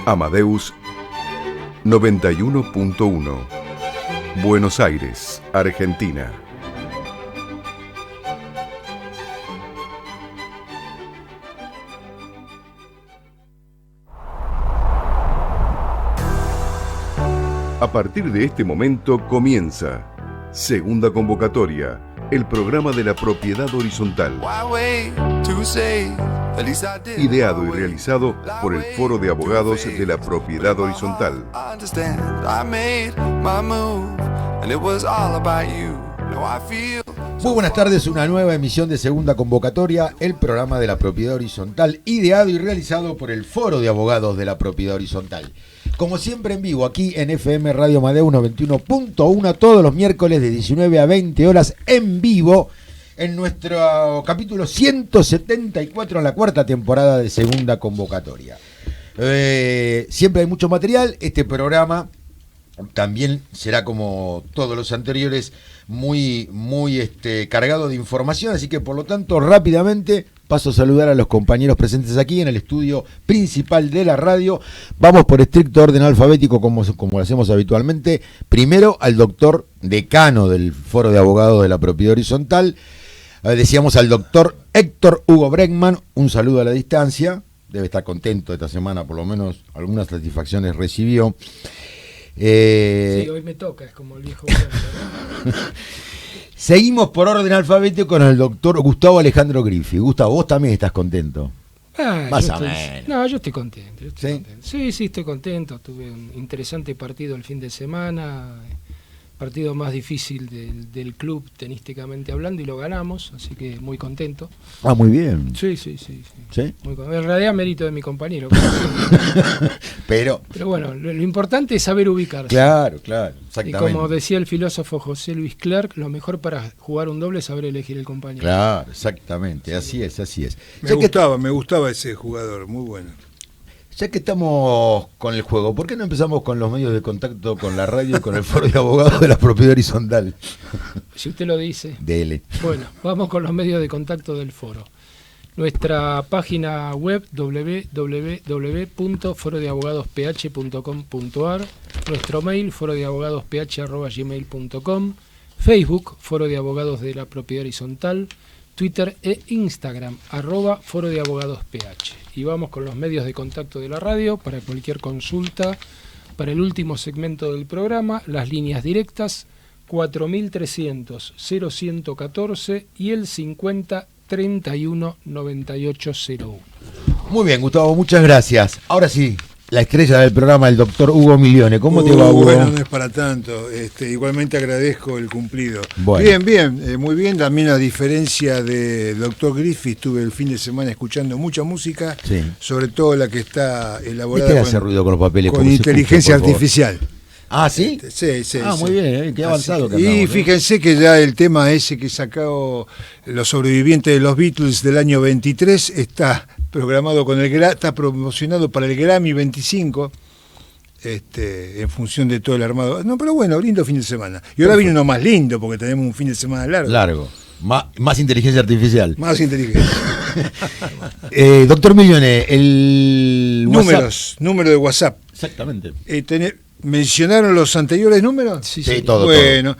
Amadeus 91.1 Buenos Aires, Argentina. A partir de este momento comienza Segunda Convocatoria, el programa de la propiedad horizontal. Ideado y realizado por el Foro de Abogados de la Propiedad Horizontal. Muy buenas tardes, una nueva emisión de Segunda Convocatoria, el programa de la Propiedad Horizontal, ideado y realizado por el Foro de Abogados de la Propiedad Horizontal. Como siempre en vivo, aquí en FM Radio Amadeus 91.1, todos los miércoles de 19 a 20 horas en vivo, en nuestro capítulo 174 en la cuarta temporada de Segunda Convocatoria. Siempre hay mucho material. Este programa también será, como todos los anteriores, muy cargado de información, así que por lo tanto rápidamente paso a saludar a los compañeros presentes aquí en el estudio principal de la radio. Vamos por estricto orden alfabético como lo hacemos habitualmente. Primero al doctor decano del Foro de Abogados de la Propiedad Horizontal. Decíamos al doctor Héctor Hugo Bregman, un saludo a la distancia. Debe estar contento esta semana, por lo menos algunas satisfacciones recibió. Sí, hoy me toca, es como el viejo cuento, ¿no? Seguimos por orden alfabético con el doctor Gustavo Alejandro Griffi. Gustavo, vos también estás contento. Más o menos. No, yo estoy contento. ¿Sí? Sí, estoy contento. Tuve un interesante partido el fin de semana. Partido más difícil del club tenísticamente hablando, y lo ganamos, así que muy contento. Ah, muy bien. Sí. ¿Sí? Muy en realidad mérito de mi compañero. Pero bueno, lo importante es saber ubicarse. Claro, exactamente. Y como decía el filósofo José Luis Clark, lo mejor para jugar un doble es saber elegir el compañero. Claro, exactamente, así es. Me gustaba ese jugador, muy bueno. Ya que estamos con el juego, ¿por qué no empezamos con los medios de contacto con la radio y con el Foro de Abogados de la Propiedad Horizontal? Si usted lo dice. Dele. Bueno, vamos con los medios de contacto del foro. Nuestra página web www.forodeabogadosph.com.ar, nuestro mail forodeabogadosph@gmail.com, Facebook Foro de Abogados de la Propiedad Horizontal, Twitter e Instagram @forodeabogadosph. Y vamos con los medios de contacto de la radio para cualquier consulta. Para el último segmento del programa, las líneas directas 4300-0114 y el 50-31-9801. Muy bien, Gustavo, muchas gracias. Ahora sí, la estrella del programa, el doctor Hugo Milione. ¿Cómo te va, Hugo? Bueno, no es para tanto. Igualmente agradezco el cumplido. Bueno. Bien, muy bien. También, a diferencia del doctor Griffi, estuve el fin de semana escuchando mucha música, sí, sobre todo la que está elaborada ¿Qué hace ruido con los papeles? con inteligencia artificial. Ah, ¿sí? Sí. Muy bien, qué avanzado que andamos, y fíjense que ya el tema ese que sacó Los Sobrevivientes de los Beatles del año 23 está programado está promocionado para el Grammy 25, en función de todo el armado. No, pero bueno, lindo fin de semana. Y ahora viene uno más lindo, porque tenemos un fin de semana largo. Más inteligencia artificial. Más inteligencia. Doctor Milione, el número de WhatsApp. Exactamente. ¿Mencionaron los anteriores números? Sí, todo. Bueno,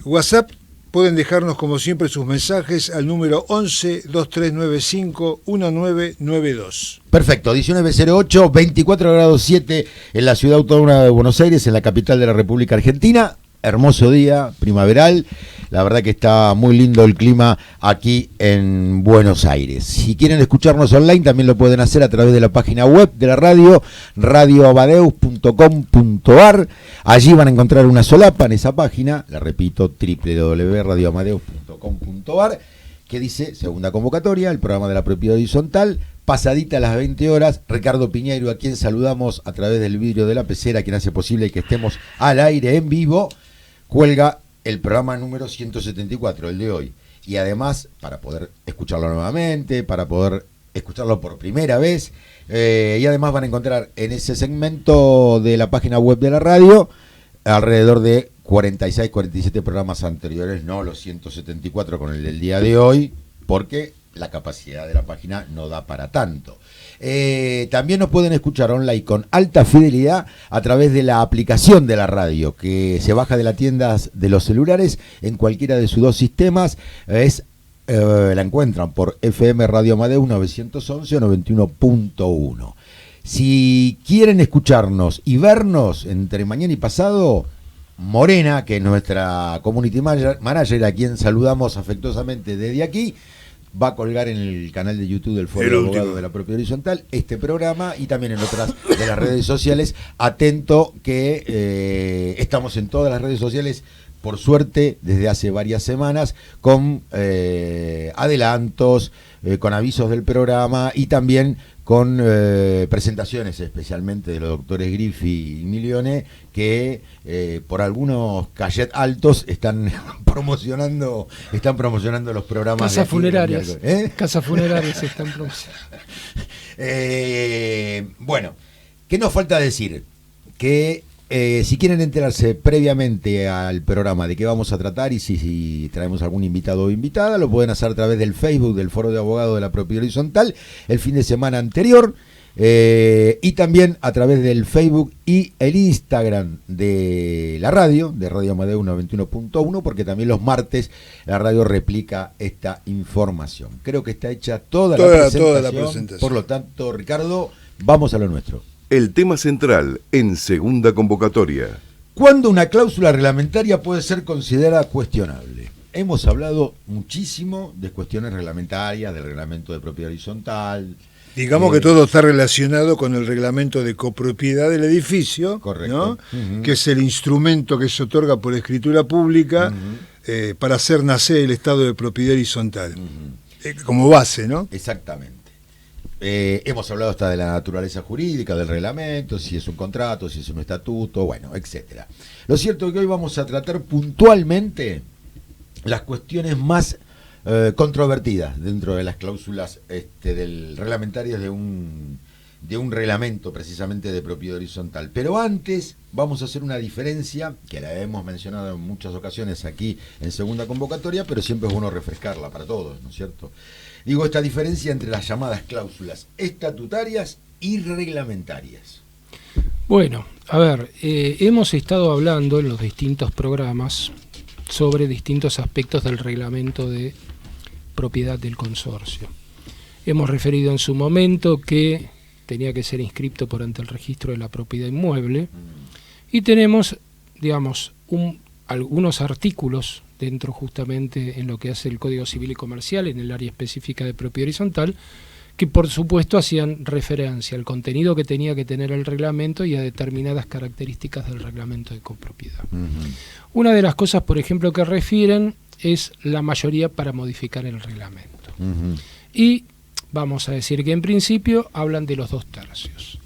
WhatsApp, pueden dejarnos como siempre sus mensajes al número 11-2395-1992. Perfecto, 1908, 24 grados 7 en la ciudad autónoma de Buenos Aires, en la capital de la República Argentina. Hermoso día, primaveral. La verdad que está muy lindo el clima aquí en Buenos Aires. Si quieren escucharnos online, también lo pueden hacer a través de la página web de la radio, radioamadeus.com.ar. Allí van a encontrar una solapa en esa página, la repito, www.radioamadeus.com.ar, que dice Segunda Convocatoria, el programa de la Propiedad Horizontal. Pasadita a las 20 horas, Ricardo Piñeiro, a quien saludamos a través del vidrio de la pecera, quien hace posible que estemos al aire en vivo, cuelga el programa número 174, el de hoy. Y además, para poder escucharlo nuevamente, para poder escucharlo por primera vez, y además van a encontrar en ese segmento de la página web de la radio alrededor de 46, 47 programas anteriores, no los 174 con el del día de hoy, porque la capacidad de la página no da para tanto. También nos pueden escuchar online con alta fidelidad a través de la aplicación de la radio, que se baja de las tiendas de los celulares en cualquiera de sus dos sistemas. La encuentran por FM Radio Amadeo 911 o 91.1. Si quieren escucharnos y vernos entre mañana y pasado, Morena, que es nuestra community manager, a quien saludamos afectuosamente desde aquí, va a colgar en el canal de YouTube del Foro de Abogados de la Propiedad Horizontal este programa y también en otras de las redes sociales. Atento que estamos en todas las redes sociales, por suerte, desde hace varias semanas, con adelantos, con avisos del programa y también con presentaciones especialmente de los doctores Griffi y Milione, que por algunos cachet altos están promocionando los programas. Casas funerarias. Casas funerarias están promocionando. Bueno, ¿qué nos falta decir? Que si quieren enterarse previamente al programa de qué vamos a tratar y si traemos algún invitado o invitada, lo pueden hacer a través del Facebook del Foro de Abogados de la Propiedad Horizontal el fin de semana anterior, y también a través del Facebook y el Instagram de la radio, de Radio Amadeo 91.1, porque también los martes la radio replica esta información. Creo que está hecha toda la presentación. Por lo tanto, Ricardo, vamos a lo nuestro. El tema central en segunda convocatoria. ¿Cuándo una cláusula reglamentaria puede ser considerada cuestionable? Hemos hablado muchísimo de cuestiones reglamentarias, del reglamento de propiedad horizontal. Digamos que todo está relacionado con el reglamento de copropiedad del edificio, correcto, ¿no? Que es el instrumento que se otorga por escritura pública para hacer nacer el estado de propiedad horizontal, como base, ¿no? Exactamente. Hemos hablado hasta de la naturaleza jurídica del reglamento, si es un contrato, si es un estatuto, bueno, etcétera. Lo cierto es que hoy vamos a tratar puntualmente las cuestiones más controvertidas dentro de las cláusulas del reglamentarias de un reglamento precisamente de propiedad horizontal. Pero antes vamos a hacer una diferencia que la hemos mencionado en muchas ocasiones aquí en segunda convocatoria, pero siempre es bueno refrescarla para todos, ¿no es cierto? Digo, esta diferencia entre las llamadas cláusulas estatutarias y reglamentarias. Bueno, a ver, hemos estado hablando en los distintos programas sobre distintos aspectos del reglamento de propiedad del consorcio. Hemos referido en su momento que tenía que ser inscripto por ante el registro de la propiedad inmueble y tenemos, digamos, algunos artículos dentro justamente en lo que hace el Código Civil y Comercial, en el área específica de propiedad horizontal, que por supuesto hacían referencia al contenido que tenía que tener el reglamento y a determinadas características del reglamento de copropiedad. Una de las cosas, por ejemplo, que refieren es la mayoría para modificar el reglamento. Y vamos a decir que en principio hablan de los 2/3.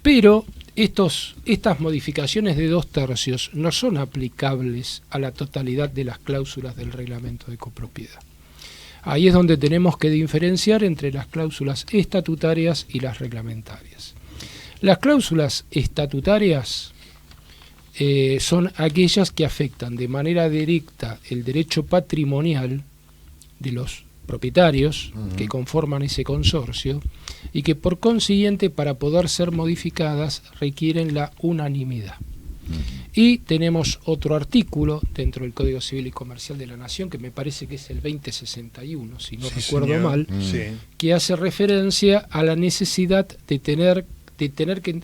Pero estas modificaciones de 2/3 no son aplicables a la totalidad de las cláusulas del reglamento de copropiedad. Ahí es donde tenemos que diferenciar entre las cláusulas estatutarias y las reglamentarias. Las cláusulas estatutarias son aquellas que afectan de manera directa el derecho patrimonial de los propietarios que conforman ese consorcio y que por consiguiente para poder ser modificadas requieren la unanimidad. Y tenemos otro artículo dentro del Código Civil y Comercial de la Nación, que me parece que es el 2061, si no recuerdo mal, que hace referencia a la necesidad de tener que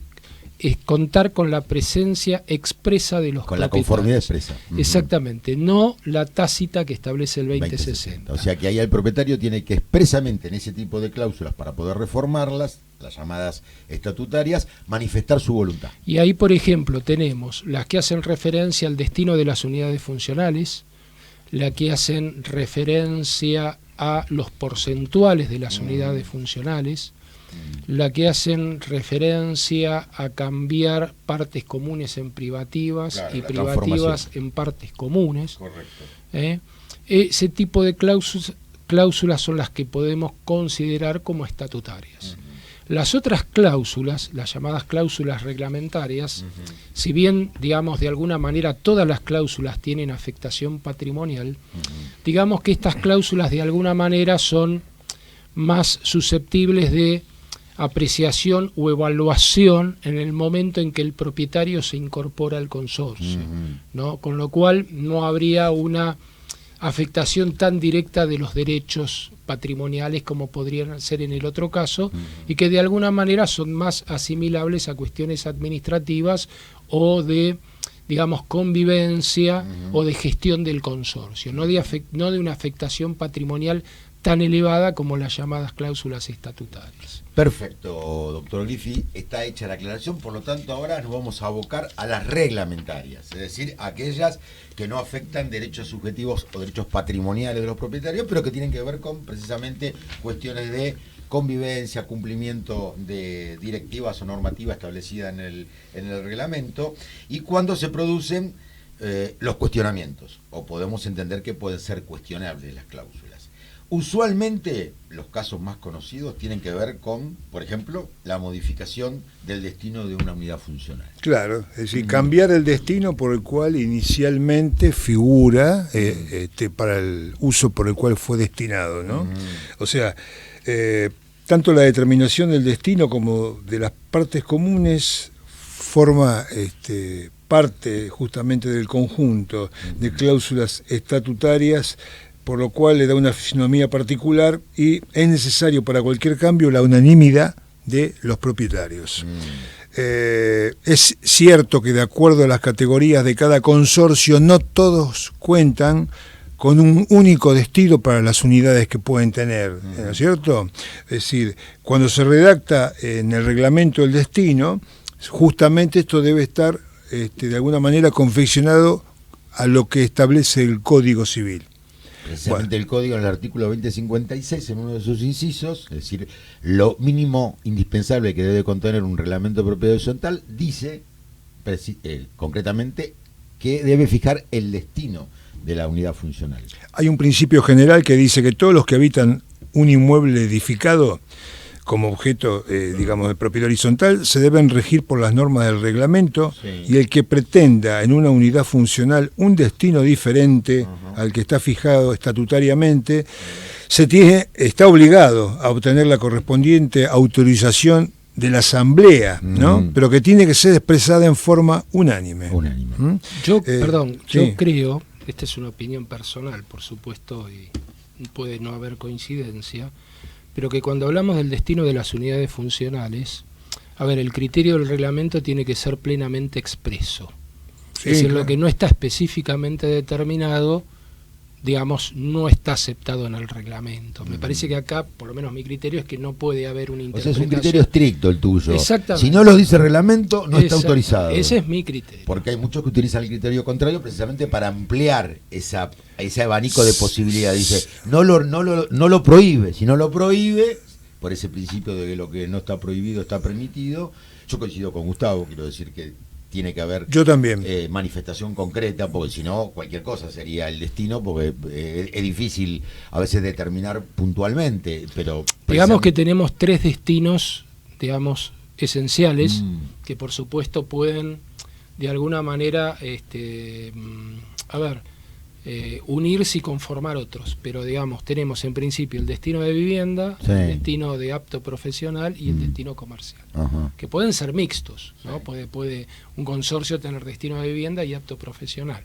contar con la presencia expresa de los con propietarios. La conformidad expresa. Exactamente, no la tácita que establece el 2060. O sea que ahí el propietario tiene que expresamente en ese tipo de cláusulas, para poder reformarlas, las llamadas estatutarias, manifestar su voluntad. Y ahí, por ejemplo, tenemos las que hacen referencia al destino de las unidades funcionales, la que hacen referencia a los porcentuales de las unidades funcionales, la que hacen referencia a cambiar partes comunes en privativas, y privativas en partes comunes. Correcto. Ese tipo de cláusulas son las que podemos considerar como estatutarias. Las otras cláusulas, las llamadas cláusulas reglamentarias, si bien, digamos, de alguna manera todas las cláusulas tienen afectación patrimonial, digamos que estas cláusulas de alguna manera son más susceptibles de apreciación o evaluación en el momento en que el propietario se incorpora al consorcio, ¿no? Con lo cual no habría una afectación tan directa de los derechos patrimoniales como podrían ser en el otro caso, y que de alguna manera son más asimilables a cuestiones administrativas o de, digamos, convivencia o de gestión del consorcio, no de una afectación patrimonial tan elevada como las llamadas cláusulas estatutarias. Perfecto, doctor Griffi, está hecha la aclaración, por lo tanto ahora nos vamos a abocar a las reglamentarias, es decir, aquellas que no afectan derechos subjetivos o derechos patrimoniales de los propietarios, pero que tienen que ver con precisamente cuestiones de convivencia, cumplimiento de directivas o normativas establecidas en el reglamento, y cuando se producen los cuestionamientos, o podemos entender que pueden ser cuestionables las cláusulas. Usualmente los casos más conocidos tienen que ver con, por ejemplo, la modificación del destino de una unidad funcional. Claro, es decir, cambiar el destino por el cual inicialmente figura para el uso por el cual fue destinado, ¿no? O sea, tanto la determinación del destino como de las partes comunes forma parte justamente del conjunto de cláusulas estatutarias, por lo cual le da una fisonomía particular y es necesario para cualquier cambio la unanimidad de los propietarios. Es cierto que de acuerdo a las categorías de cada consorcio, no todos cuentan con un único destino para las unidades que pueden tener, ¿no es cierto? Es decir, cuando se redacta en el reglamento el destino, justamente esto debe estar de alguna manera confeccionado a lo que establece el Código Civil. Precisamente el Código, en el artículo 2056, en uno de sus incisos, es decir, lo mínimo indispensable que debe contener un reglamento de propiedad horizontal, dice concretamente que debe fijar el destino de la unidad funcional. Hay un principio general que dice que todos los que habitan un inmueble edificado como objeto, digamos, de propiedad horizontal, se deben regir por las normas del reglamento, y el que pretenda en una unidad funcional un destino diferente al que está fijado estatutariamente, está obligado a obtener la correspondiente autorización de la asamblea, ¿no? Pero que tiene que ser expresada en forma unánime. Yo creo, esta es una opinión personal, por supuesto, y puede no haber coincidencia, pero que cuando hablamos del destino de las unidades funcionales, el criterio del reglamento tiene que ser plenamente expreso. Es decir, lo que no está específicamente determinado, digamos, no está aceptado en el reglamento. Me parece que acá, por lo menos mi criterio, es que no puede haber una interpretación. O sea, es un criterio estricto el tuyo. Exactamente. Si no lo dice el reglamento, no está autorizado. Ese es mi criterio. Porque hay muchos que utilizan el criterio contrario precisamente para ampliar ese abanico de posibilidades. Dice, no lo prohíbe. Si no lo prohíbe, por ese principio de que lo que no está prohibido está permitido, yo coincido con Gustavo, quiero decir que tiene que haber manifestación concreta, porque si no, cualquier cosa sería el destino, porque es difícil a veces determinar puntualmente. Pero digamos que tenemos tres destinos, digamos, esenciales, que por supuesto pueden de alguna manera unirse y conformar otros, pero digamos, tenemos en principio el destino de vivienda, el destino de apto profesional y el destino comercial, que pueden ser mixtos, ¿no? Puede un consorcio tener destino de vivienda y apto profesional.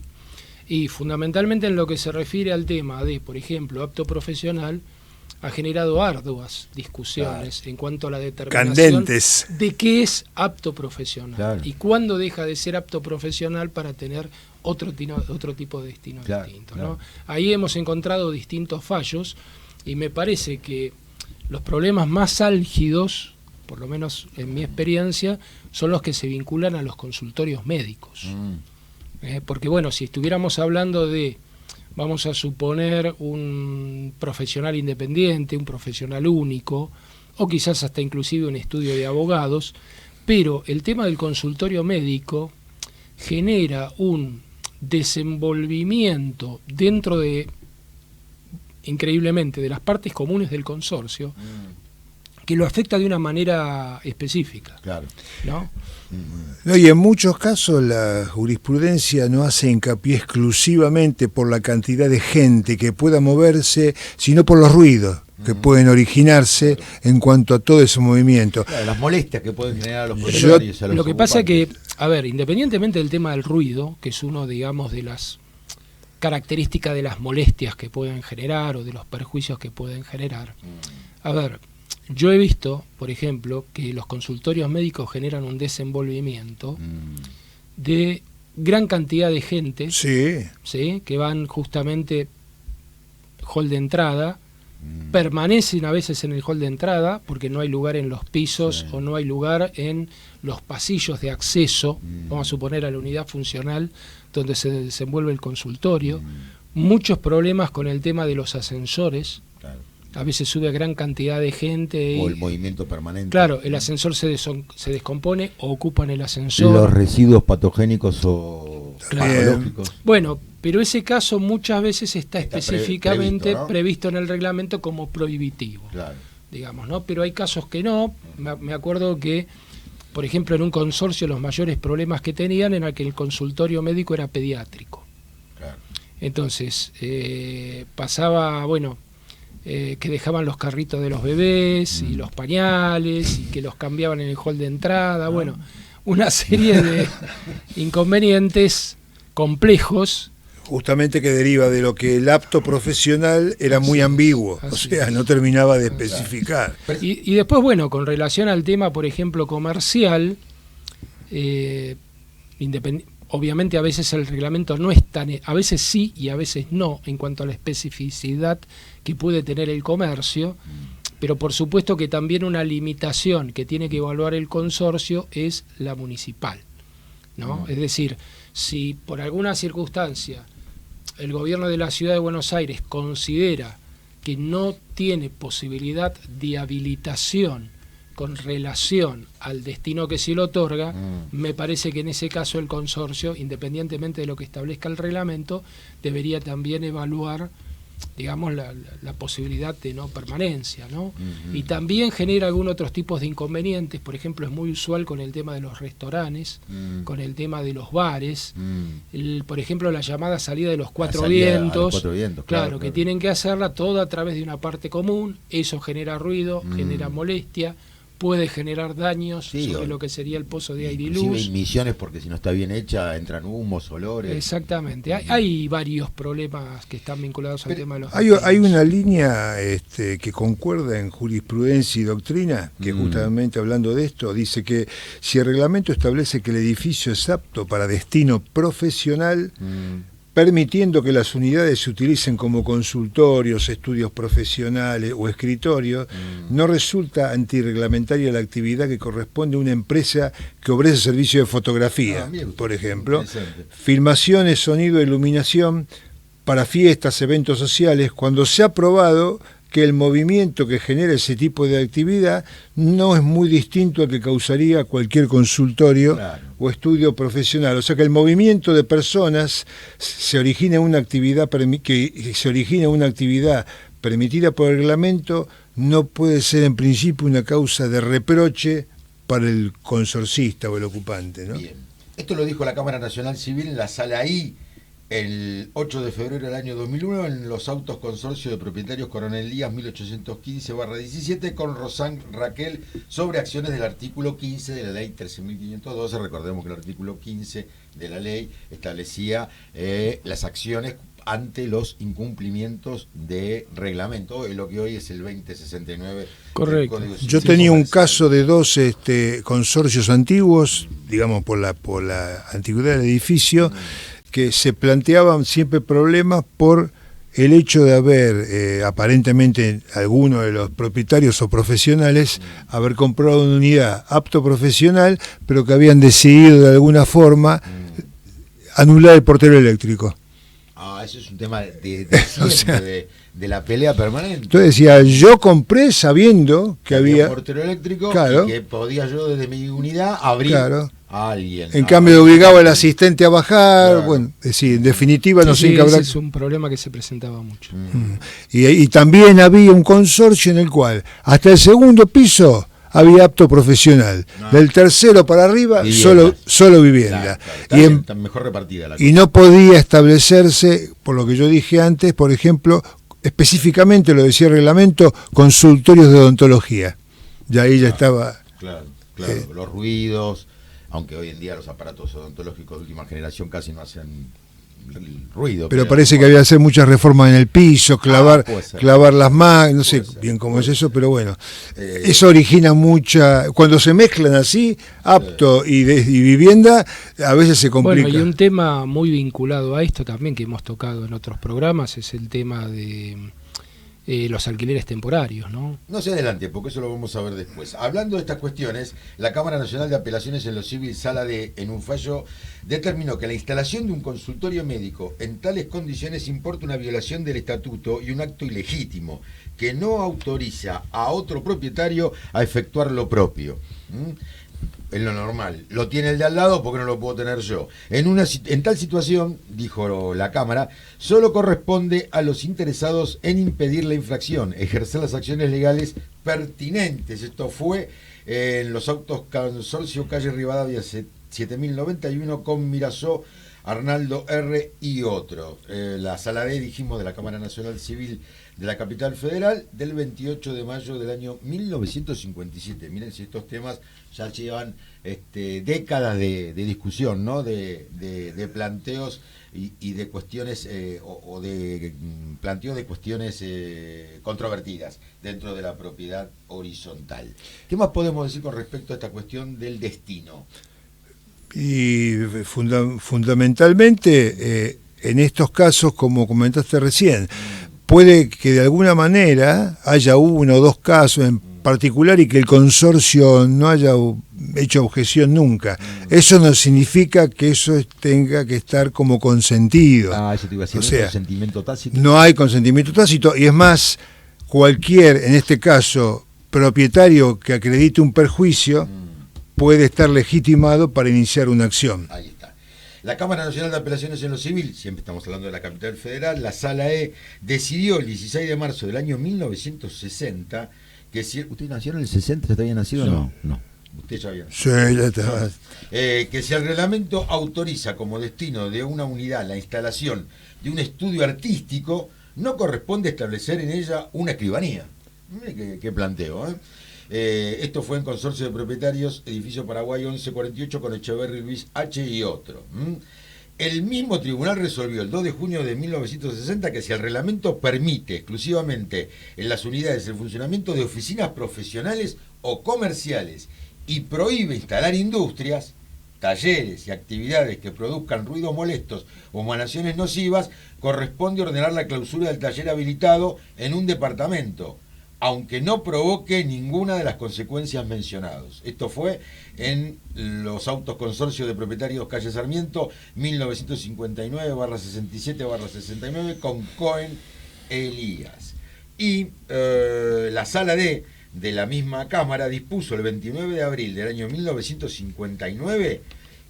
Y fundamentalmente en lo que se refiere al tema de, por ejemplo, apto profesional, ha generado arduas discusiones en cuanto a la determinación de qué es apto profesional y cuándo deja de ser apto profesional para tener otro tipo de destino distinto, ¿no? Ahí hemos encontrado distintos fallos y me parece que los problemas más álgidos, por lo menos en mi experiencia, son los que se vinculan a los consultorios médicos. Porque bueno, si estuviéramos hablando de, vamos a suponer, un profesional independiente, un profesional único, o quizás hasta inclusive un estudio de abogados, pero el tema del consultorio médico genera un desenvolvimiento dentro de, increíblemente, de las partes comunes del consorcio, que lo afecta de una manera específica. ¿No? No, y en muchos casos la jurisprudencia no hace hincapié exclusivamente por la cantidad de gente que pueda moverse, sino por los ruidos. que pueden originarse en cuanto a todo ese movimiento. Claro, las molestias que pueden generar a los propietarios. A los lo que pasa es ocupantes. que, a ver, independientemente del tema del ruido, que es uno, digamos, de las características de las molestias que pueden generar o de los perjuicios que pueden generar. A ver, yo he visto, por ejemplo, que los consultorios médicos generan un desenvolvimiento de gran cantidad de gente, Sí, ¿sí?, que van justamente hall de entrada, permanecen a veces en el hall de entrada porque no hay lugar en los pisos o no hay lugar en los pasillos de acceso, vamos a suponer a la unidad funcional donde se desenvuelve el consultorio. Muchos problemas con el tema de los ascensores. Claro. A veces sube gran cantidad de gente. O el movimiento permanente. Claro, el ascensor se descompone o ocupan el ascensor. Los residuos patogénicos o Claro. patológicos. Bueno, pero ese caso muchas veces está específicamente previsto, ¿no? previsto en el reglamento como prohibitivo, Claro. digamos, ¿no? Pero hay casos que no. Me acuerdo que, por ejemplo, en un consorcio los mayores problemas que tenían era que el consultorio médico era pediátrico. Claro. Entonces, pasaba, bueno, que dejaban los carritos de los bebés y los pañales y que los cambiaban en el hall de entrada, bueno, una serie de inconvenientes complejos. justamente que deriva de lo que el apto profesional era muy ambiguo, o así sea, es. no terminaba de especificar. Y después, bueno, con relación al tema, por ejemplo, comercial, obviamente a veces el reglamento no es tan, a veces sí y a veces no en cuanto a la especificidad que puede tener el comercio, pero por supuesto que también una limitación que tiene que evaluar el consorcio es la municipal, ¿no? Es decir, si por alguna circunstancia el gobierno de la ciudad de Buenos Aires considera que no tiene posibilidad de habilitación con relación al destino que se le otorga, me parece que en ese caso el consorcio, independientemente de lo que establezca el reglamento, debería también evaluar, digamos, la posibilidad de no permanencia, ¿no? Y también genera algunos otros tipos de inconvenientes. Por ejemplo, es muy usual con el tema de los restaurantes, con el tema de los bares, por ejemplo, la llamada salida de los cuatro vientos, claro, que tienen que hacerla toda a través de una parte común. Eso genera ruido, genera molestia, puede generar daños sobre lo que sería el pozo de aire y luz. Emisiones, porque si no está bien hecha entran humos, olores. Exactamente. Hay varios problemas que están vinculados al tema de los Hay una línea que concuerda en jurisprudencia y doctrina, que justamente hablando de esto, dice que si el reglamento establece que el edificio es apto para destino profesional, permitiendo que las unidades se utilicen como consultorios, estudios profesionales o escritorios, no resulta antirreglamentaria la actividad que corresponde a una empresa que ofrece servicio de fotografía, por ejemplo, filmaciones, sonido, iluminación para fiestas, eventos sociales, cuando se ha probado que el movimiento que genera ese tipo de actividad no es muy distinto al que causaría cualquier consultorio o estudio profesional. O sea que el movimiento de personas se origina en una actividad permitida por el reglamento, no puede ser en principio una causa de reproche para el consorcista o el ocupante, ¿no? Bien. Esto lo dijo la Cámara Nacional Civil en la sala I el 8 de febrero del año 2001 en los autos consorcio de propietarios Coronel Díaz 1815/17 con Rosán Raquel sobre acciones del artículo 15 de la ley 13.512. Recordemos que el artículo 15 de la ley establecía las acciones ante los incumplimientos de reglamento, lo que hoy es el 2069. Correcto. Del Código Civil. Yo tenía un caso de dos consorcios antiguos, digamos por la antigüedad del edificio, que se planteaban siempre problemas por el hecho de haber, aparentemente, algunos de los propietarios o profesionales, haber comprado una unidad apto profesional, pero que habían decidido de alguna forma anular el portero eléctrico. Eso es un tema de siempre, de la pelea permanente. Entonces decía, yo compré sabiendo que había portero eléctrico, claro, y que podía yo desde mi unidad abrir a alguien. En cambio obligaba al asistente a bajar, bueno, es decir, en definitiva no sé qué habrá. Ese es un problema que se presentaba mucho. Y también había un consorcio en el cual hasta el segundo piso había apto profesional, del tercero para arriba solo vivienda. Está mejor repartida la cosa. Y no podía establecerse, por lo que yo dije antes, por ejemplo, específicamente, lo decía el reglamento, consultorios de odontología. Y ahí ya estaba... Claro, los ruidos, aunque hoy en día los aparatos odontológicos de última generación casi no hacen ruido. Pero parece que había que hacer muchas reformas en el piso, clavar las máquinas, no sé bien cómo es eso, pero bueno, eso origina mucha... Cuando se mezclan así, apto y vivienda, a veces se complica. Bueno, y un tema muy vinculado a esto también que hemos tocado en otros programas es el tema de los alquileres temporarios, ¿no? No se adelante, porque eso lo vamos a ver después. Hablando de estas cuestiones, la Cámara Nacional de Apelaciones en lo Civil, Sala D, en un fallo, determinó que la instalación de un consultorio médico en tales condiciones importa una violación del estatuto y un acto ilegítimo, que no autoriza a otro propietario a efectuar lo propio. Es lo normal. Lo tiene el de al lado porque no lo puedo tener yo. En tal situación, dijo la Cámara, solo corresponde a los interesados en impedir la infracción, ejercer las acciones legales pertinentes. Esto fue en los autos Consorcio Calle Rivadavia 7091 con Mirasó, Arnaldo R. y otro. La Sala D, dijimos, de la Cámara Nacional Civil de la Capital Federal, del 28 de mayo del año 1957. Miren si estos temas ya llevan décadas de discusión, ¿no? de planteos y de cuestiones o de planteo de cuestiones controvertidas dentro de la propiedad horizontal. ¿Qué más podemos decir con respecto a esta cuestión del destino? Y fundamentalmente en estos casos, como comentaste recién, puede que de alguna manera haya uno o dos casos en particular y que el consorcio no haya hecho objeción nunca. Eso no significa que eso tenga que estar como consentido. Eso te iba a decir, o sea, consentimiento tácito. No hay consentimiento tácito, y es más, cualquier, en este caso, propietario que acredite un perjuicio puede estar legitimado para iniciar una acción. Ahí está. La Cámara Nacional de Apelaciones en lo Civil, siempre estamos hablando de la Capital Federal, la Sala E, decidió el 16 de marzo del año 1960 que si... ¿Usted nació en el 60? ¿Usted había nacido o no? No. Usted ya había nacido. Sí, ya estaba. Que si el reglamento autoriza como destino de una unidad la instalación de un estudio artístico, no corresponde establecer en ella una escribanía. Mire qué planteo, esto fue en Consorcio de Propietarios, Edificio Paraguay 1148 con Echeverri Luis H. y otro. El mismo tribunal resolvió el 2 de junio de 1960 que si el reglamento permite exclusivamente en las unidades el funcionamiento de oficinas profesionales o comerciales y prohíbe instalar industrias, talleres y actividades que produzcan ruidos molestos o emanaciones nocivas, corresponde ordenar la clausura del taller habilitado en un departamento, aunque no provoque ninguna de las consecuencias mencionadas. Esto fue en los autos Consorcio de Propietarios Calle Sarmiento, 1959/67/69, con Cohen Elías. Y la Sala D de la misma Cámara dispuso el 29 de abril del año 1959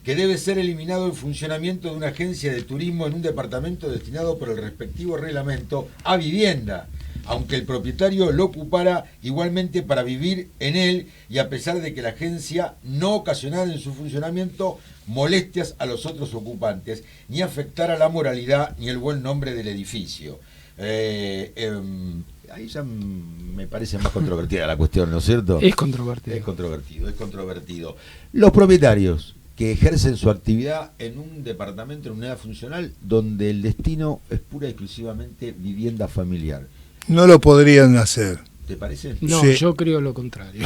que debe ser eliminado el funcionamiento de una agencia de turismo en un departamento destinado por el respectivo reglamento a vivienda, aunque el propietario lo ocupara igualmente para vivir en él y a pesar de que la agencia no ocasionara en su funcionamiento molestias a los otros ocupantes, ni afectara la moralidad ni el buen nombre del edificio. Ahí ya me parece más controvertida la cuestión, ¿no es cierto? Es controvertido. Es controvertido. Los propietarios que ejercen su actividad en un departamento, en una unidad funcional, donde el destino es pura y exclusivamente vivienda familiar. No lo podrían hacer. ¿Te parece? No, sí. Yo creo lo contrario.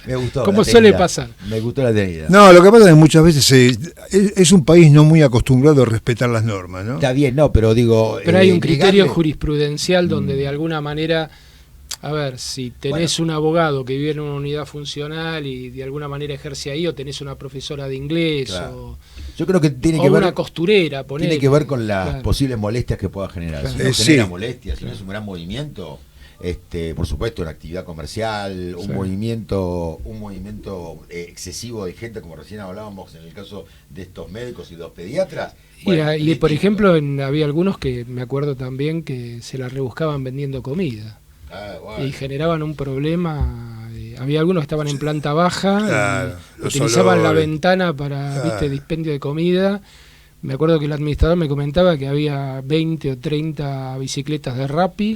Me gustó. Como suele pasar. Me gustó la tenida. No, lo que pasa es que muchas veces es un país no muy acostumbrado a respetar las normas, ¿no? Está bien, no, pero digo... Pero hay un criterio negarle... jurisprudencial donde de alguna manera, a ver, si tenés un abogado que vive en una unidad funcional y de alguna manera ejerce ahí, o tenés una profesora de inglés, claro. Yo creo que tiene o que ver... una costurera, ponele. Tiene que ver con las claro. posibles molestias que pueda generar. Claro. Si no Sí. genera molestias, si no es un gran movimiento... por supuesto, una actividad comercial, un movimiento excesivo de gente, como recién hablábamos en el caso de estos médicos y de los pediatras. Bueno, y por ejemplo, había algunos que me acuerdo también que se la rebuscaban vendiendo comida y generaban un problema. Había algunos que estaban en planta baja, claro, y utilizaban la olores. ventana para Claro. dispendio de comida. Me acuerdo que el administrador me comentaba que había 20 o 30 bicicletas de Rappi,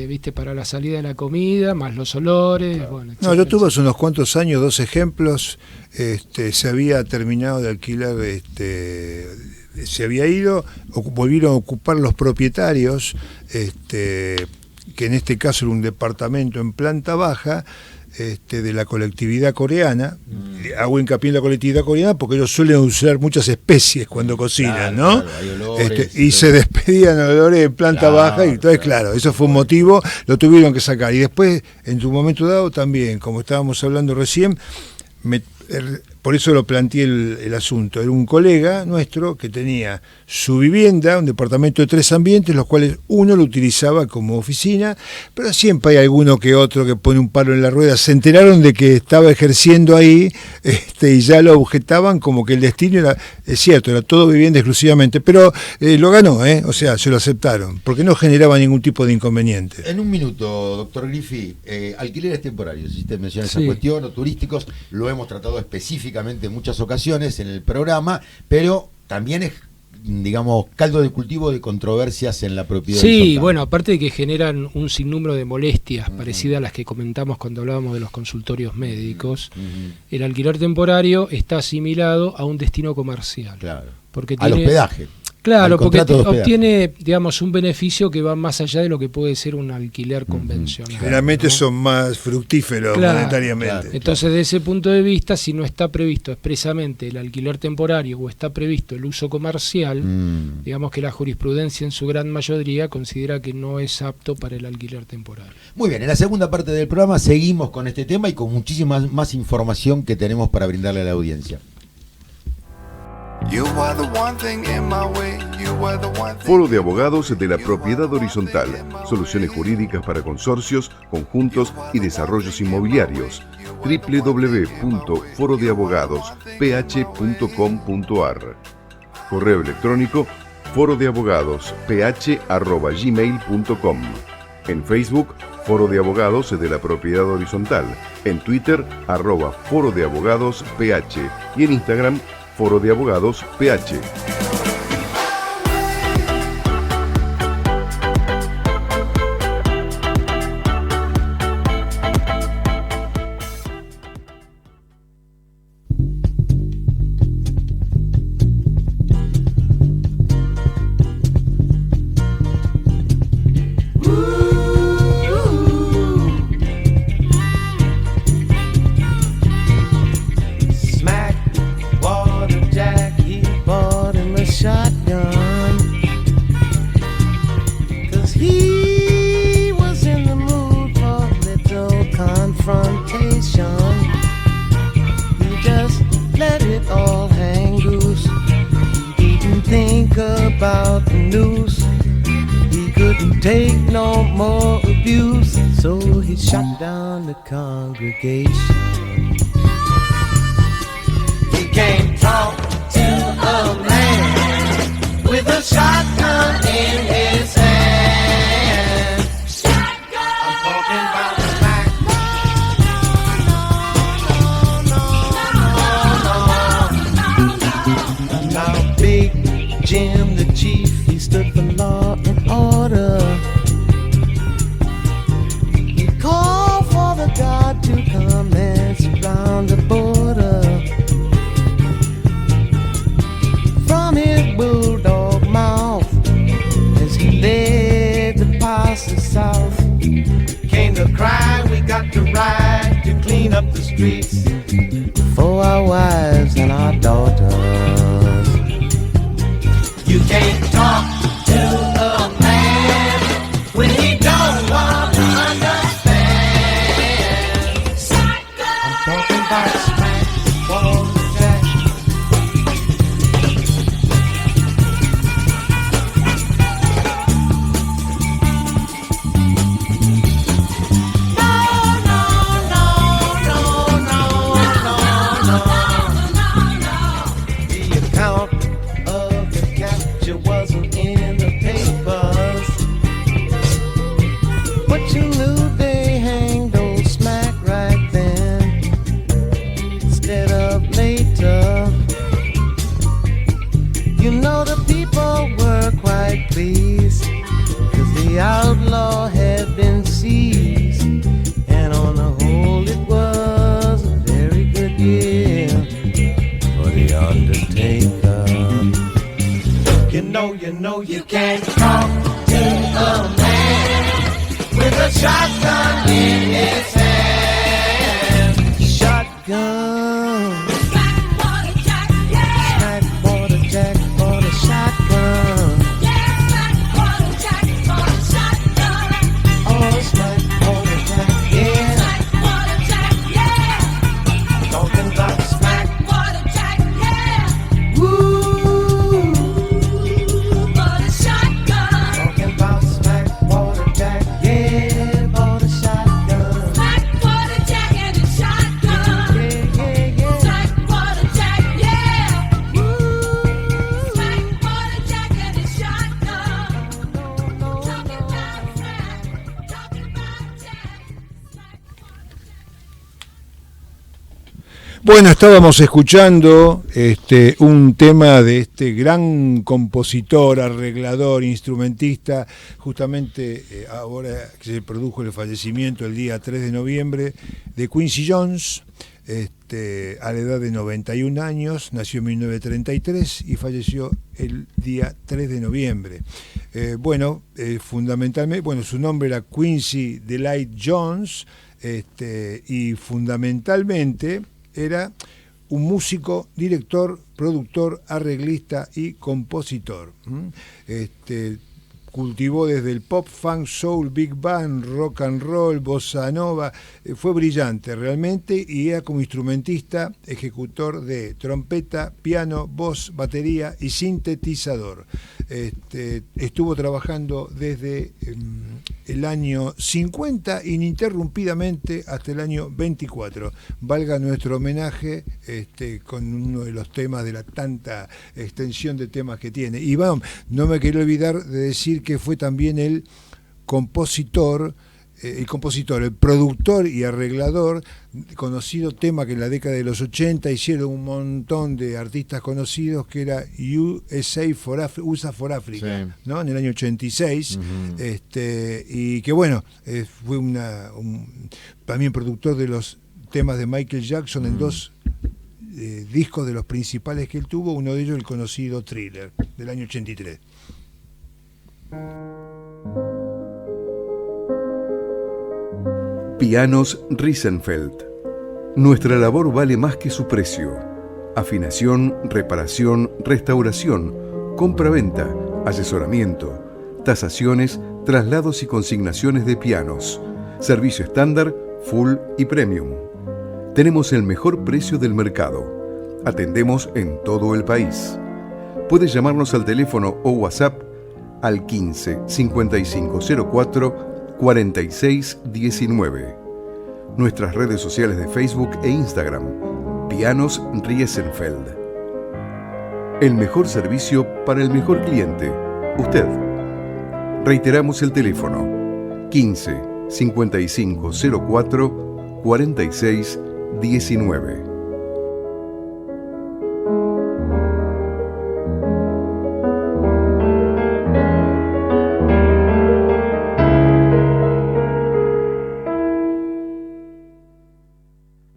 viste, para la salida de la comida, más los olores. Bueno, no, yo tuve hace unos cuantos años 2 ejemplos. Se había terminado de alquilar, se había ido, volvieron a ocupar los propietarios, que en este caso era un departamento en planta baja, de la colectividad coreana. Hago hincapié en la colectividad coreana porque ellos suelen usar muchas especies cuando cocinan, ¿no? Claro, hay olores, y se despedían olores en planta baja, y entonces, claro, eso fue un motivo, lo tuvieron que sacar. Y después, en su momento dado, también, como estábamos hablando recién, por eso lo planteé el asunto. Era un colega nuestro que tenía su vivienda, un departamento de 3 ambientes, los cuales uno lo utilizaba como oficina, pero siempre hay alguno que otro que pone un palo en la rueda. Se enteraron de que estaba ejerciendo ahí, y ya lo objetaban como que el destino era, es cierto, era todo vivienda exclusivamente, pero lo ganó, o sea, se lo aceptaron, porque no generaba ningún tipo de inconveniente. En un minuto, doctor Griffi, alquileres temporarios, si usted menciona esa Sí. cuestión, o turísticos, lo hemos tratado específicamente en muchas ocasiones en el programa, pero también es, digamos, caldo de cultivo de controversias en la propiedad Sí, horizontal. bueno, aparte de que generan un sinnúmero de molestias parecidas a las que comentamos cuando hablábamos de los consultorios médicos, el alquiler temporario está asimilado a un destino comercial. Claro. Porque Al tiene, hospedaje. Claro, al porque contrato de hospedaje. obtiene, digamos, un beneficio que va más allá de lo que puede ser un alquiler convencional. Generalmente ¿no? son más fructíferos Claro, monetariamente. claro. Entonces, desde ese punto de vista, si no está previsto expresamente el alquiler temporario o está previsto el uso comercial, digamos que la jurisprudencia en su gran mayoría considera que no es apto para el alquiler temporario. Muy bien, en la segunda parte del programa seguimos con este tema y con muchísima más información que tenemos para brindarle a la audiencia. Foro de Abogados de la Propiedad Horizontal. Soluciones jurídicas para consorcios, conjuntos y desarrollos inmobiliarios. www.forodeabogadosph.com.ar. Correo electrónico forodeabogadosph@gmail.com. En Facebook, Foro de Abogados de la Propiedad Horizontal. En Twitter, @Foro de Abogados PH. Y en Instagram, Foro de Abogados PH. Smack, water, Jack, he bought him a shotgun. 'Cause he was in the mood for little confrontation. He just let it all hang loose. He didn't think about the noose. He couldn't take no more abuse, so he shot down the congregation. He can't talk to a man with a shotgun in his hand. I'm talking about smack. Now Big Jim, the chief, he stood for law and order. He called for the guard to come and surround the border. From his bulldog mouth, as he led the posse south, came the cry, we got the right to clean up the streets for our wives and our daughters. You can't talk to a man when he don't want to understand. I'm talking about smack, ball, jack. The account of the capture wasn't in the papers, but you knew they hanged old Smack right then. No, you can't talk to a man with a shotgun in his hand. Shotgun. Smack Jack, yeah. Smack Jack for the shotgun. Yeah, Smack Jack for the shotgun. Oh, Smack Jack, yeah. Smack Jack, yeah. Talking about Smack Jack, yeah. Woo, for the shotgun. Talking about Smack Jack, yeah, for the shotgun. Smack Jack and the shotgun. Yeah, yeah, yeah. Smack Jack, yeah. Woo, Smack Jack and the shotgun. Talking about Smack, talking about Jack. Bueno, estábamos escuchando un tema de este gran compositor, arreglador, instrumentista, justamente ahora que se produjo el fallecimiento el día 3 de noviembre de Quincy Jones, a la edad de 91 años, nació en 1933 y falleció el día 3 de noviembre. Fundamentalmente, su nombre era Quincy Delight Jones, y fundamentalmente era un músico, director, productor, arreglista y compositor. Cultivó desde el pop, funk, soul, big band, rock and roll, bossa nova. Fue brillante realmente y era como instrumentista, ejecutor de trompeta, piano, voz, batería y sintetizador. Estuvo trabajando desde el año 50 ininterrumpidamente hasta el año 24. Valga nuestro homenaje con uno de los temas de la tanta extensión de temas que tiene. Y vamos, no me quiero olvidar de decir que fue también el compositor, el productor y arreglador, conocido tema que en la década de los 80 hicieron un montón de artistas conocidos, que era USA for Africa, sí, ¿no? En el año 86, y que bueno, fue también productor de los temas de Michael Jackson en dos discos de los principales que él tuvo, uno de ellos el conocido Thriller, del año 83. Pianos Riesenfeld. Nuestra labor vale más que su precio. Afinación, reparación, restauración, compra-venta, asesoramiento, tasaciones, traslados y consignaciones de pianos. Servicio estándar, full y premium. Tenemos el mejor precio del mercado. Atendemos en todo el país. Puedes llamarnos al teléfono o WhatsApp al 15 5504 46 19. Nuestras redes sociales de Facebook e Instagram, Pianos Riesenfeld. El mejor servicio para el mejor cliente, usted. Reiteramos el teléfono, 15 5504 46 19.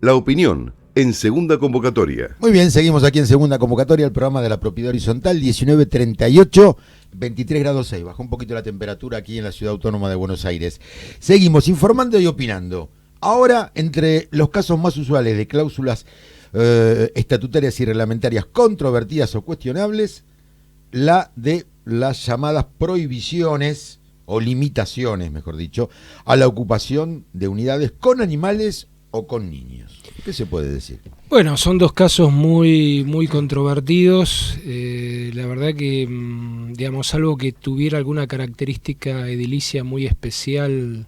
La opinión en segunda convocatoria. Muy bien, seguimos aquí en segunda convocatoria, el programa de la propiedad horizontal, 19:38, 23 grados 6. Bajó un poquito la temperatura aquí en la ciudad autónoma de Buenos Aires. Seguimos informando y opinando. Ahora, entre los casos más usuales de cláusulas estatutarias y reglamentarias controvertidas o cuestionables, la de las llamadas prohibiciones o limitaciones, mejor dicho, a la ocupación de unidades con animales o con niños. ¿Qué se puede decir? Bueno, son dos casos muy controvertidos. La verdad que, digamos, algo que tuviera alguna característica edilicia muy especial,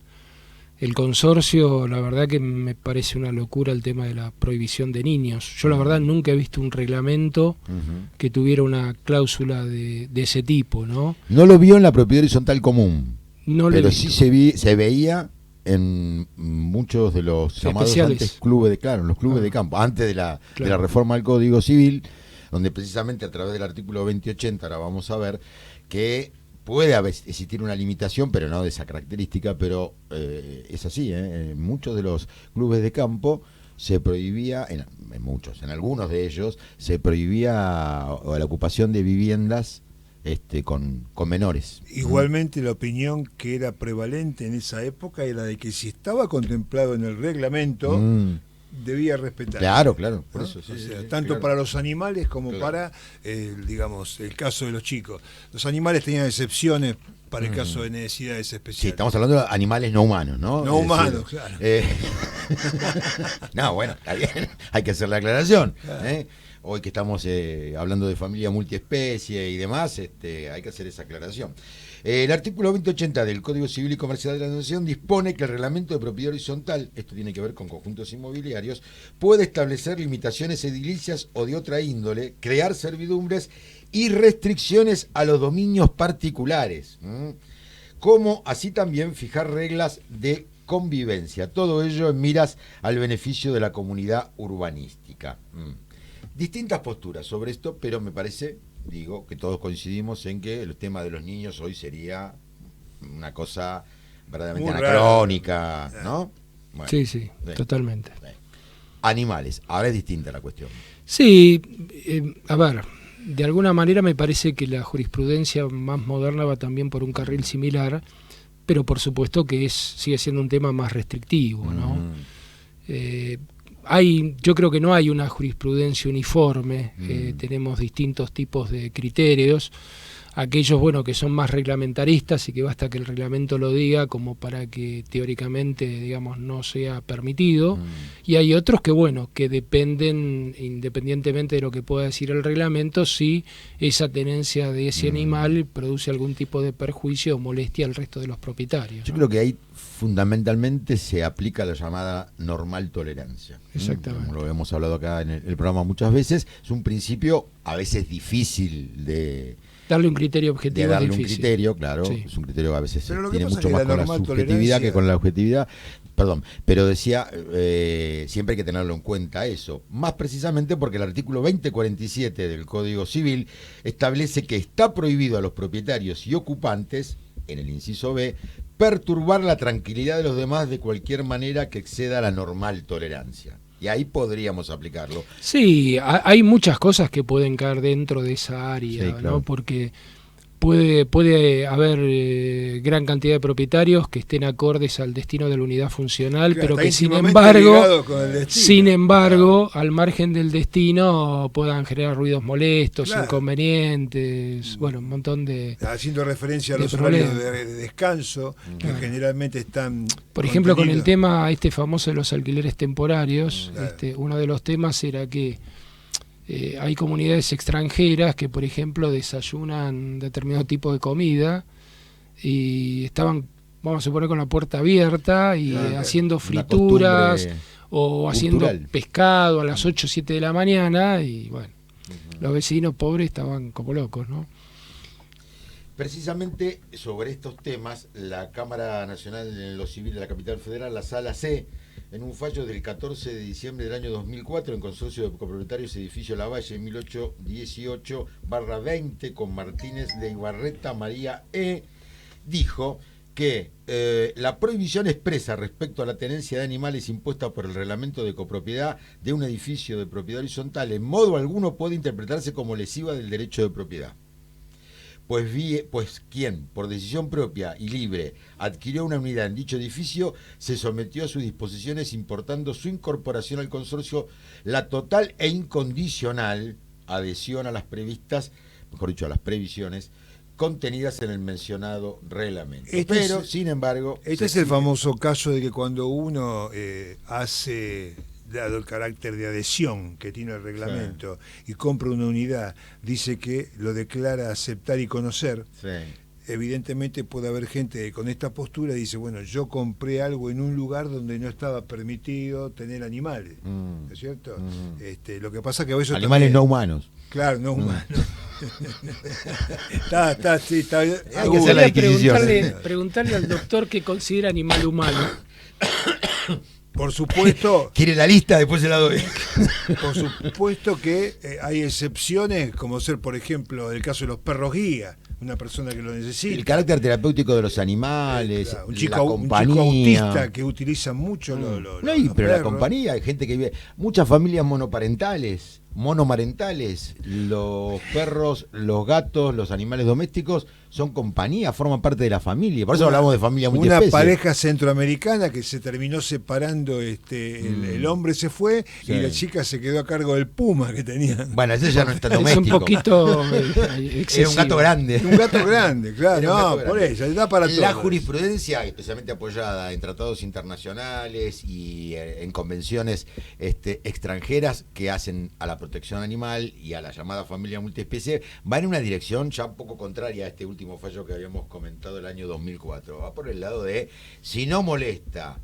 el consorcio, la verdad que me parece una locura el tema de la prohibición de niños. Yo la verdad nunca he visto un reglamento que tuviera una cláusula de ese tipo, ¿no? No lo vio en la propiedad horizontal común, no pero sí se veía en muchos de los llamados especiales. Antes clubes de los clubes de campo, antes de la reforma del Código Civil, donde precisamente a través del artículo 2080, ahora vamos a ver que puede existir una limitación, pero no de esa característica, pero es así, en muchos de los clubes de campo se prohibía, en algunos de ellos, se prohibía la ocupación de viviendas con menores. Igualmente la opinión que era prevalente en esa época era de que si estaba contemplado en el reglamento, debía respetarse. Claro, por ¿no? eso. Sí, O sea, sí, tanto claro. para los animales como Claro. para, digamos, el caso de los chicos. Los animales tenían excepciones para el caso de necesidades especiales. Sí, estamos hablando de animales no humanos, ¿no? No Es humanos, decir, claro. no, bueno, está bien, hay que hacer la aclaración. ¿Eh? Hoy que estamos hablando de familia multiespecie y demás, hay que hacer esa aclaración. El artículo 2080 del Código Civil y Comercial de la Nación dispone que el reglamento de propiedad horizontal, esto tiene que ver con conjuntos inmobiliarios, puede establecer limitaciones edilicias o de otra índole, crear servidumbres y restricciones a los dominios particulares, como así también fijar reglas de convivencia. Todo ello en miras al beneficio de la comunidad urbanística. Distintas posturas sobre esto, pero me parece, digo, que todos coincidimos en que el tema de los niños hoy sería una cosa verdaderamente Muy anacrónica, rara. ¿no? Bueno, Sí, bien, totalmente. bien. Animales, ahora es distinta la cuestión. Sí, a ver, de alguna manera me parece que la jurisprudencia más moderna va también por un carril similar, pero por supuesto que sigue siendo un tema más restrictivo, ¿no? Yo creo que no hay una jurisprudencia uniforme, tenemos distintos tipos de criterios, aquellos que son más reglamentaristas y que basta que el reglamento lo diga como para que teóricamente, digamos, no sea permitido, y hay otros que dependen, independientemente de lo que pueda decir el reglamento, si esa tenencia de ese animal produce algún tipo de perjuicio o molestia al resto de los propietarios, Yo ¿no? creo que ahí fundamentalmente se aplica la llamada normal tolerancia. Exactamente. Como lo hemos hablado acá en el programa muchas veces, es un principio a veces difícil de Darle un criterio objetivo es darle un difícil. criterio, claro, Sí. es un criterio que a veces Pero lo que tiene pasa mucho es que más la con la normal subjetividad tolerancia- que con la objetividad. Perdón, pero decía, siempre hay que tenerlo en cuenta eso, más precisamente porque el artículo 2047 del Código Civil establece que está prohibido a los propietarios y ocupantes, en el inciso B, perturbar la tranquilidad de los demás de cualquier manera que exceda la normal tolerancia. Y ahí podríamos aplicarlo. Sí, hay muchas cosas que pueden caer dentro de esa área, Sí, claro. ¿no? Porque puede haber gran cantidad de propietarios que estén acordes al destino de la unidad funcional, Claro, pero está que sin íntimamente embargo, ligado con el destino. al margen del destino puedan generar ruidos molestos, Claro. inconvenientes, un montón de... Haciendo referencia a de los horarios problemas. de descanso, que Claro. generalmente están... Por ejemplo, con el contenidos. tema famoso de los alquileres temporarios, Claro. uno de los temas era que hay comunidades extranjeras que, por ejemplo, desayunan determinado tipo de comida y estaban, vamos a suponer, con la puerta abierta y Claro. haciendo Una frituras costumbre o haciendo cultural. pescado a las 8 o 7 de la mañana y, los vecinos pobres estaban como locos, ¿no? Precisamente sobre estos temas, la Cámara Nacional de lo Civil de la Capital Federal, la Sala C, en un fallo del 14 de diciembre del año 2004, en consorcio de copropietarios Edificio Lavalle 1818/20 con Martínez de Ibarreta María E., dijo que la prohibición expresa respecto a la tenencia de animales impuesta por el reglamento de copropiedad de un edificio de propiedad horizontal en modo alguno puede interpretarse como lesiva del derecho de propiedad. Pues quien, por decisión propia y libre, adquirió una unidad en dicho edificio, se sometió a sus disposiciones importando su incorporación al consorcio la total e incondicional adhesión a las previstas, mejor dicho, a las previsiones contenidas en el mencionado reglamento. Pero, sin embargo... Este es el famoso caso de que cuando uno hace, dado el carácter de adhesión que tiene el reglamento, y compra una unidad, dice que lo declara aceptar y conocer, Sí. evidentemente puede haber gente que con esta postura dice, bueno, yo compré algo en un lugar donde no estaba permitido tener animales, ¿no es cierto? Lo que pasa que a veces Animales no humanos. Claro, no humanos. está Hay que agudo. hacer la disquisición. Preguntarle al doctor qué considera animal humano. Por supuesto, ¿Quiere la lista? Después se la doy. por supuesto que hay excepciones, como ser, por ejemplo, el caso de los perros guía. una persona que lo necesita. El carácter terapéutico de los animales, Claro, un la chico compañía. autista que utiliza mucho No, los pero la perros. compañía, hay gente que vive, muchas familias monomarentales, los perros, los gatos, los animales domésticos son compañía, forman parte de la familia, por eso hablamos de familia Una multiespecie. pareja centroamericana que se terminó separando, el hombre se fue Sí. y la chica se quedó a cargo del puma que tenía. Bueno, ese ya no está Es un doméstico. poquito Era excesivo. un gato grande. Un gato grande, claro, Era un gato no, grande. por eso, da para todo. La jurisprudencia, especialmente apoyada en tratados internacionales y en convenciones extranjeras que hacen a la protección animal y a la llamada familia multiespecie, va en una dirección ya un poco contraria a este último fallo que habíamos comentado el año 2004. Va por el lado de, si no molesta,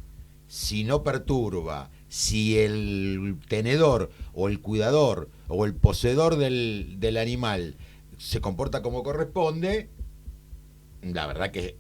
si no perturba, si el tenedor o el cuidador o el poseedor del animal se comporta como corresponde, la verdad que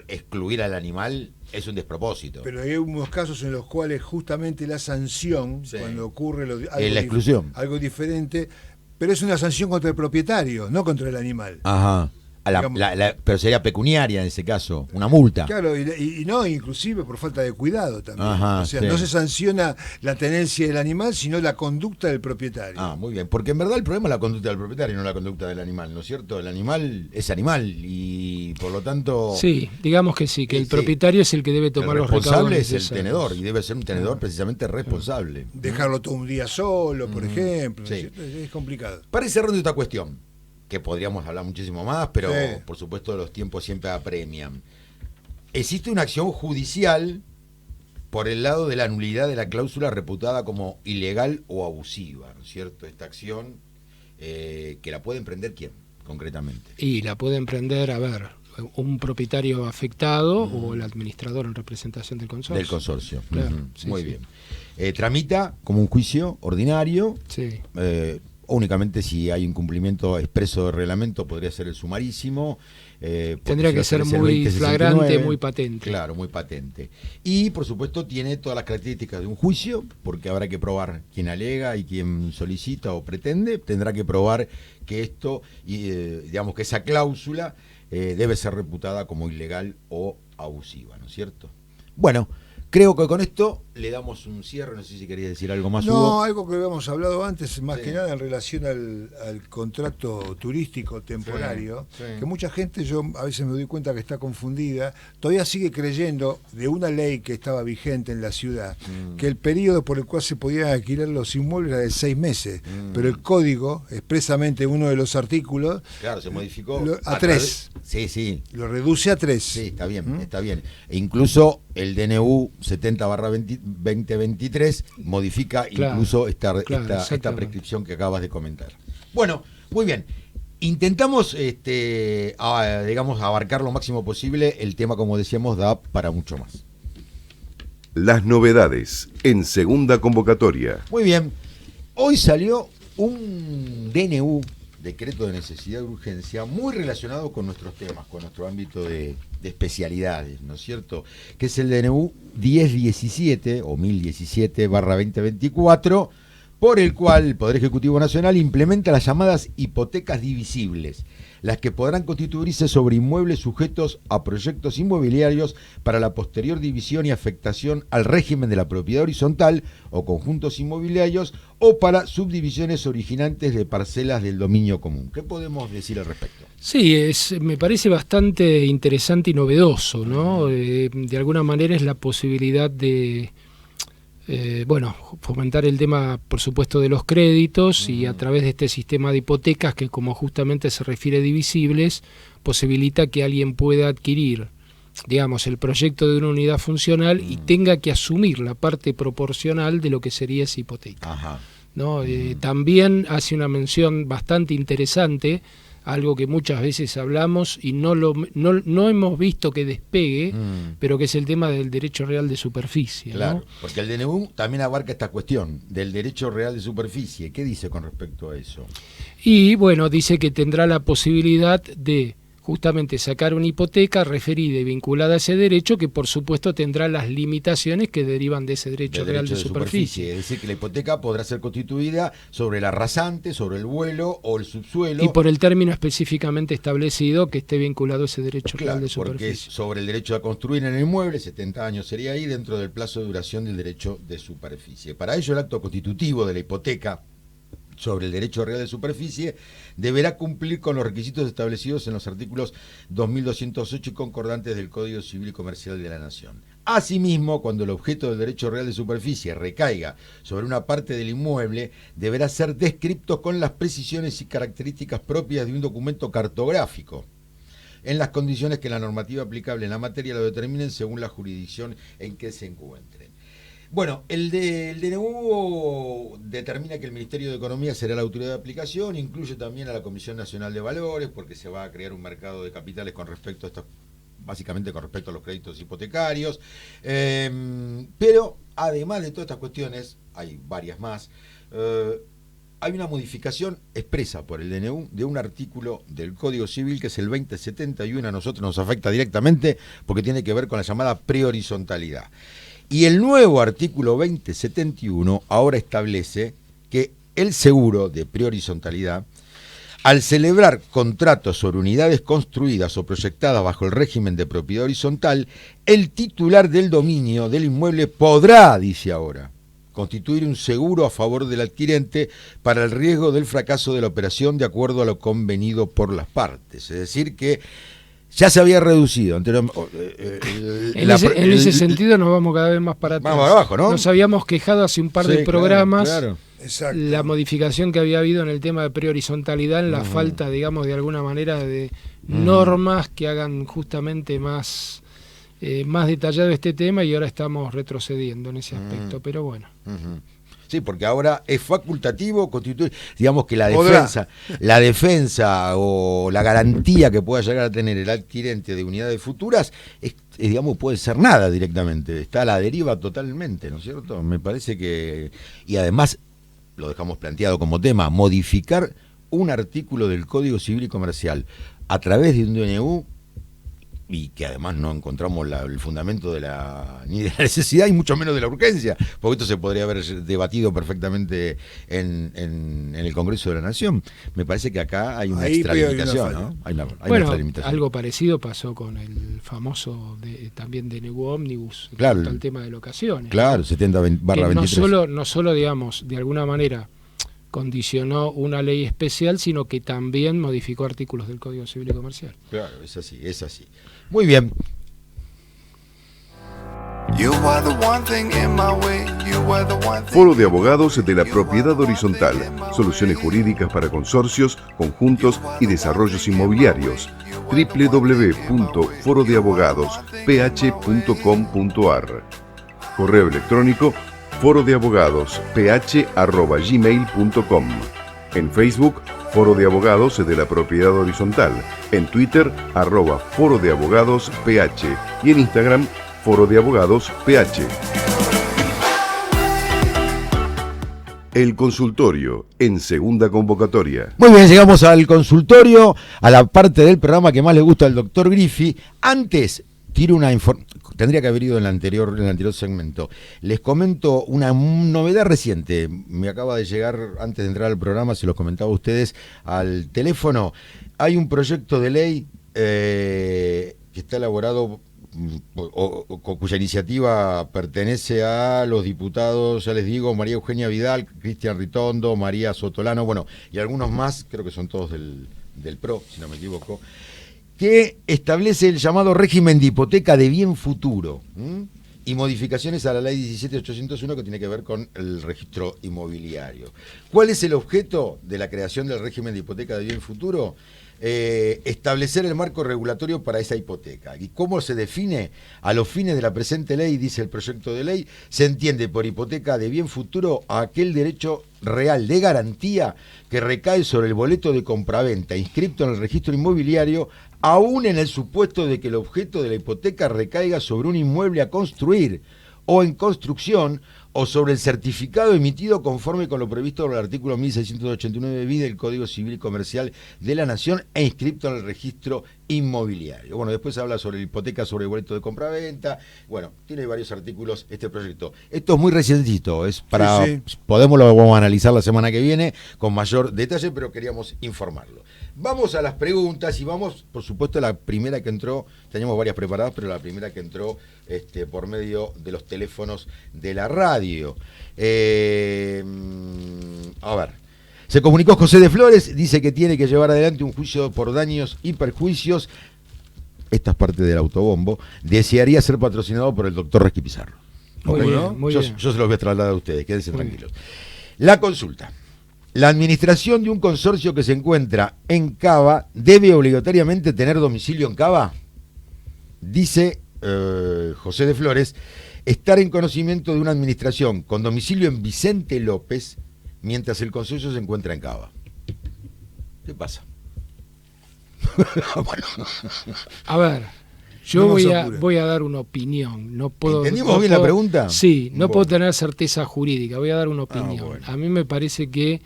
excluir al animal es un despropósito. Pero hay unos casos en los cuales justamente la sanción, Sí. cuando ocurre La exclusión. algo diferente, pero es una sanción contra el propietario, no contra el animal. Ajá. Digamos- Pero sería pecuniaria en ese caso, una multa. Claro, y no, inclusive por falta de cuidado también. Ajá, o sea, sí. no se sanciona la tenencia del animal, sino la conducta del propietario. Ah, muy bien. Porque en verdad el problema es la conducta del propietario, no la conducta del animal, ¿no es cierto? El animal es animal y por lo tanto Sí, digamos que sí, que el Sí. propietario es el que debe tomar el los recados responsable es el necesarios. tenedor y debe ser un tenedor precisamente responsable. Dejarlo todo un día solo, por ejemplo. ¿no Sí. es cierto? Es complicado. Para ir cerrando esta cuestión, que podríamos hablar muchísimo más, pero Sí. por supuesto los tiempos siempre apremian. Existe una acción judicial por el lado de la nulidad de la cláusula reputada como ilegal o abusiva, ¿no es cierto? Esta acción que la puede emprender ¿quién, concretamente? Y la puede emprender, a ver, un propietario afectado o el administrador en representación del consorcio. Del consorcio. Claro, Ujú, sí, muy sí. bien. Tramita como un juicio ordinario, Sí. únicamente si hay incumplimiento expreso de reglamento podría ser el sumarísimo. Tendría que ser muy flagrante, muy patente. Claro, muy patente. Y por supuesto tiene todas las características de un juicio, porque habrá que probar quién alega y quién solicita o pretende, tendrá que probar que esto, digamos que esa cláusula debe ser reputada como ilegal o abusiva, ¿no es cierto? Bueno, creo que con esto le damos un cierre, no sé si quería decir algo más, No, Hugo. algo que habíamos hablado antes, más Sí. que nada en relación al contrato turístico temporario, Sí, sí. que mucha gente, yo a veces me doy cuenta que está confundida, todavía sigue creyendo de una ley que estaba vigente en la ciudad, que el periodo por el cual se podían alquilar los inmuebles era de 6 meses, pero el código, expresamente uno de los artículos, Claro, se modificó a través- 3. Sí, sí. lo reduce a 3. Sí, está bien, está bien. E incluso el DNU 70/2023 modifica Claro, incluso esta exactamente. prescripción que acabas de comentar. Bueno, muy bien. Intentamos, digamos, abarcar lo máximo posible. El tema, como decíamos, da para mucho más. Las novedades en segunda convocatoria. Muy bien. Hoy salió un DNU, decreto de necesidad de urgencia, muy relacionado con nuestros temas, con nuestro ámbito de especialidades, ¿no es cierto? Que es el DNU 1017 o 1017/2024, por el cual el Poder Ejecutivo Nacional implementa las llamadas hipotecas divisibles, las que podrán constituirse sobre inmuebles sujetos a proyectos inmobiliarios para la posterior división y afectación al régimen de la propiedad horizontal o conjuntos inmobiliarios o para subdivisiones originantes de parcelas del dominio común. ¿Qué podemos decir al respecto? Sí, me parece bastante interesante y novedoso, ¿no? De alguna manera es la posibilidad de, fomentar el tema, por supuesto, de los créditos y a través de este sistema de hipotecas que, como justamente se refiere a divisibles, posibilita que alguien pueda adquirir, digamos, el proyecto de una unidad funcional y tenga que asumir la parte proporcional de lo que sería esa hipoteca, Ajá. ¿no? También hace una mención bastante interesante, algo que muchas veces hablamos y no hemos visto que despegue, pero que es el tema del derecho real de superficie, Claro, ¿no? porque el DNU también abarca esta cuestión del derecho real de superficie. ¿Qué dice con respecto a eso? Y bueno, dice que tendrá la posibilidad de justamente sacar una hipoteca referida y vinculada a ese derecho, que por supuesto tendrá las limitaciones que derivan de ese derecho real de superficie. Es decir, que la hipoteca podrá ser constituida sobre la rasante, sobre el vuelo o el subsuelo. Y por el término específicamente establecido que esté vinculado a ese derecho Claro, real de porque superficie. es sobre el derecho a construir en el inmueble, 70 años sería ahí, dentro del plazo de duración del derecho de superficie. Para ello, el acto constitutivo de la hipoteca sobre el derecho real de superficie deberá cumplir con los requisitos establecidos en los artículos 2208 y concordantes del Código Civil y Comercial de la Nación. Asimismo, cuando el objeto del derecho real de superficie recaiga sobre una parte del inmueble, deberá ser descripto con las precisiones y características propias de un documento cartográfico, en las condiciones que la normativa aplicable en la materia lo determinen según la jurisdicción en que se encuentren. Bueno, el DNU determina que el Ministerio de Economía será la autoridad de aplicación, incluye también a la Comisión Nacional de Valores, porque se va a crear un mercado de capitales con respecto a estos, básicamente con respecto a los créditos hipotecarios, pero además de todas estas cuestiones, hay varias más, hay una modificación expresa por el DNU de un artículo del Código Civil que es el 2071, a nosotros nos afecta directamente porque tiene que ver con la llamada prehorizontalidad. Y el nuevo artículo 2071 ahora establece que el seguro de prehorizontalidad, al celebrar contratos sobre unidades construidas o proyectadas bajo el régimen de propiedad horizontal, el titular del dominio del inmueble podrá, dice ahora, constituir un seguro a favor del adquirente para el riesgo del fracaso de la operación de acuerdo a lo convenido por las partes. Es decir que ya se había reducido anteriormente. En ese sentido nos vamos cada vez más para atrás. Vamos abajo, ¿no? Nos habíamos quejado hace un par de programas, claro. Exacto. la modificación que había habido en el tema de prehorizontalidad, en la falta, digamos, de alguna manera de normas que hagan justamente más detallado este tema, y ahora estamos retrocediendo en ese aspecto, pero bueno. Sí, porque ahora es facultativo constituir, digamos que la defensa o la garantía que pueda llegar a tener el adquirente de unidades futuras, digamos, puede ser nada directamente, está a la deriva totalmente, ¿no es cierto? Me parece que, y además, lo dejamos planteado como tema, modificar un artículo del Código Civil y Comercial a través de un DNU, y que además no encontramos el fundamento ni de la necesidad y mucho menos de la urgencia, porque esto se podría haber debatido perfectamente en el Congreso de la Nación. Me parece que acá hay una extralimitación, ¿no? Hay una extralimitación. Algo parecido pasó con el famoso también DNU Omnibus, claro, el tema de locaciones. Claro, 70/23. No solo, digamos, de alguna manera condicionó una ley especial, sino que también modificó artículos del Código Civil y Comercial. Claro, es así, es así. Muy bien. Foro de Abogados de la Propiedad Horizontal. Soluciones jurídicas para consorcios, conjuntos y desarrollos inmobiliarios. www.forodeabogadosph.com.ar. Correo electrónico forodeabogadosph@gmail.com. En Facebook, Foro de Abogados de la Propiedad Horizontal. En Twitter, @Foro de Abogados PH. Y en Instagram, Foro de Abogados PH. El consultorio, en segunda convocatoria. Muy bien, llegamos al consultorio, a la parte del programa que más le gusta al doctor Griffi. Antes, tiro una información. Tendría que haber ido en el anterior segmento. Les comento una novedad reciente. Me acaba de llegar, antes de entrar al programa, se los comentaba a ustedes, al teléfono. Hay un proyecto de ley que está elaborado, cuya iniciativa pertenece a los diputados, ya les digo, María Eugenia Vidal, Cristian Ritondo, María Sotolano, bueno, y algunos más, creo que son todos del PRO, si no me equivoco, que establece el llamado régimen de hipoteca de bien futuro y modificaciones a la ley 17.801 que tiene que ver con el registro inmobiliario. ¿Cuál es el objeto de la creación del régimen de hipoteca de bien futuro? Establecer el marco regulatorio para esa hipoteca. ¿Y cómo se define? A los fines de la presente ley, dice el proyecto de ley, se entiende por hipoteca de bien futuro a aquel derecho real de garantía que recae sobre el boleto de compraventa inscripto en el registro inmobiliario, aún en el supuesto de que el objeto de la hipoteca recaiga sobre un inmueble a construir o en construcción, o sobre el certificado emitido conforme con lo previsto por el artículo 1689 bis del Código Civil y Comercial de la Nación e inscripto en el registro inmobiliario. Bueno, después habla sobre hipoteca sobre boleto de compra-venta. Bueno, tiene varios artículos este proyecto. Esto es muy recientito, es para... Sí. Lo vamos a analizar la semana que viene con mayor detalle, pero queríamos informarlo. Vamos a las preguntas y vamos, por supuesto, a la primera que entró, teníamos varias preparadas, pero la primera que entró por medio de los teléfonos de la radio. A ver. Se comunicó José de Flores, dice que tiene que llevar adelante un juicio por daños y perjuicios. Esta es parte del autobombo. Desearía ser patrocinado por el doctor Resqui Pizarro. Muy ¿Ok? bien, muy bien. Yo se los voy a trasladar a ustedes, quédense Muy tranquilos. La consulta. La administración de un consorcio que se encuentra en Cava debe obligatoriamente tener domicilio en Cava. Dice José de Flores, estar en conocimiento de una administración con domicilio en Vicente López mientras el consorcio se encuentra en Cava. ¿Qué pasa? Bueno. A ver, yo No nos voy apure. a dar una opinión. No puedo, ¿Entendimos no bien la puedo- pregunta? Sí, no Bueno. puedo tener certeza jurídica. Voy a dar una opinión. bueno. A mí me parece que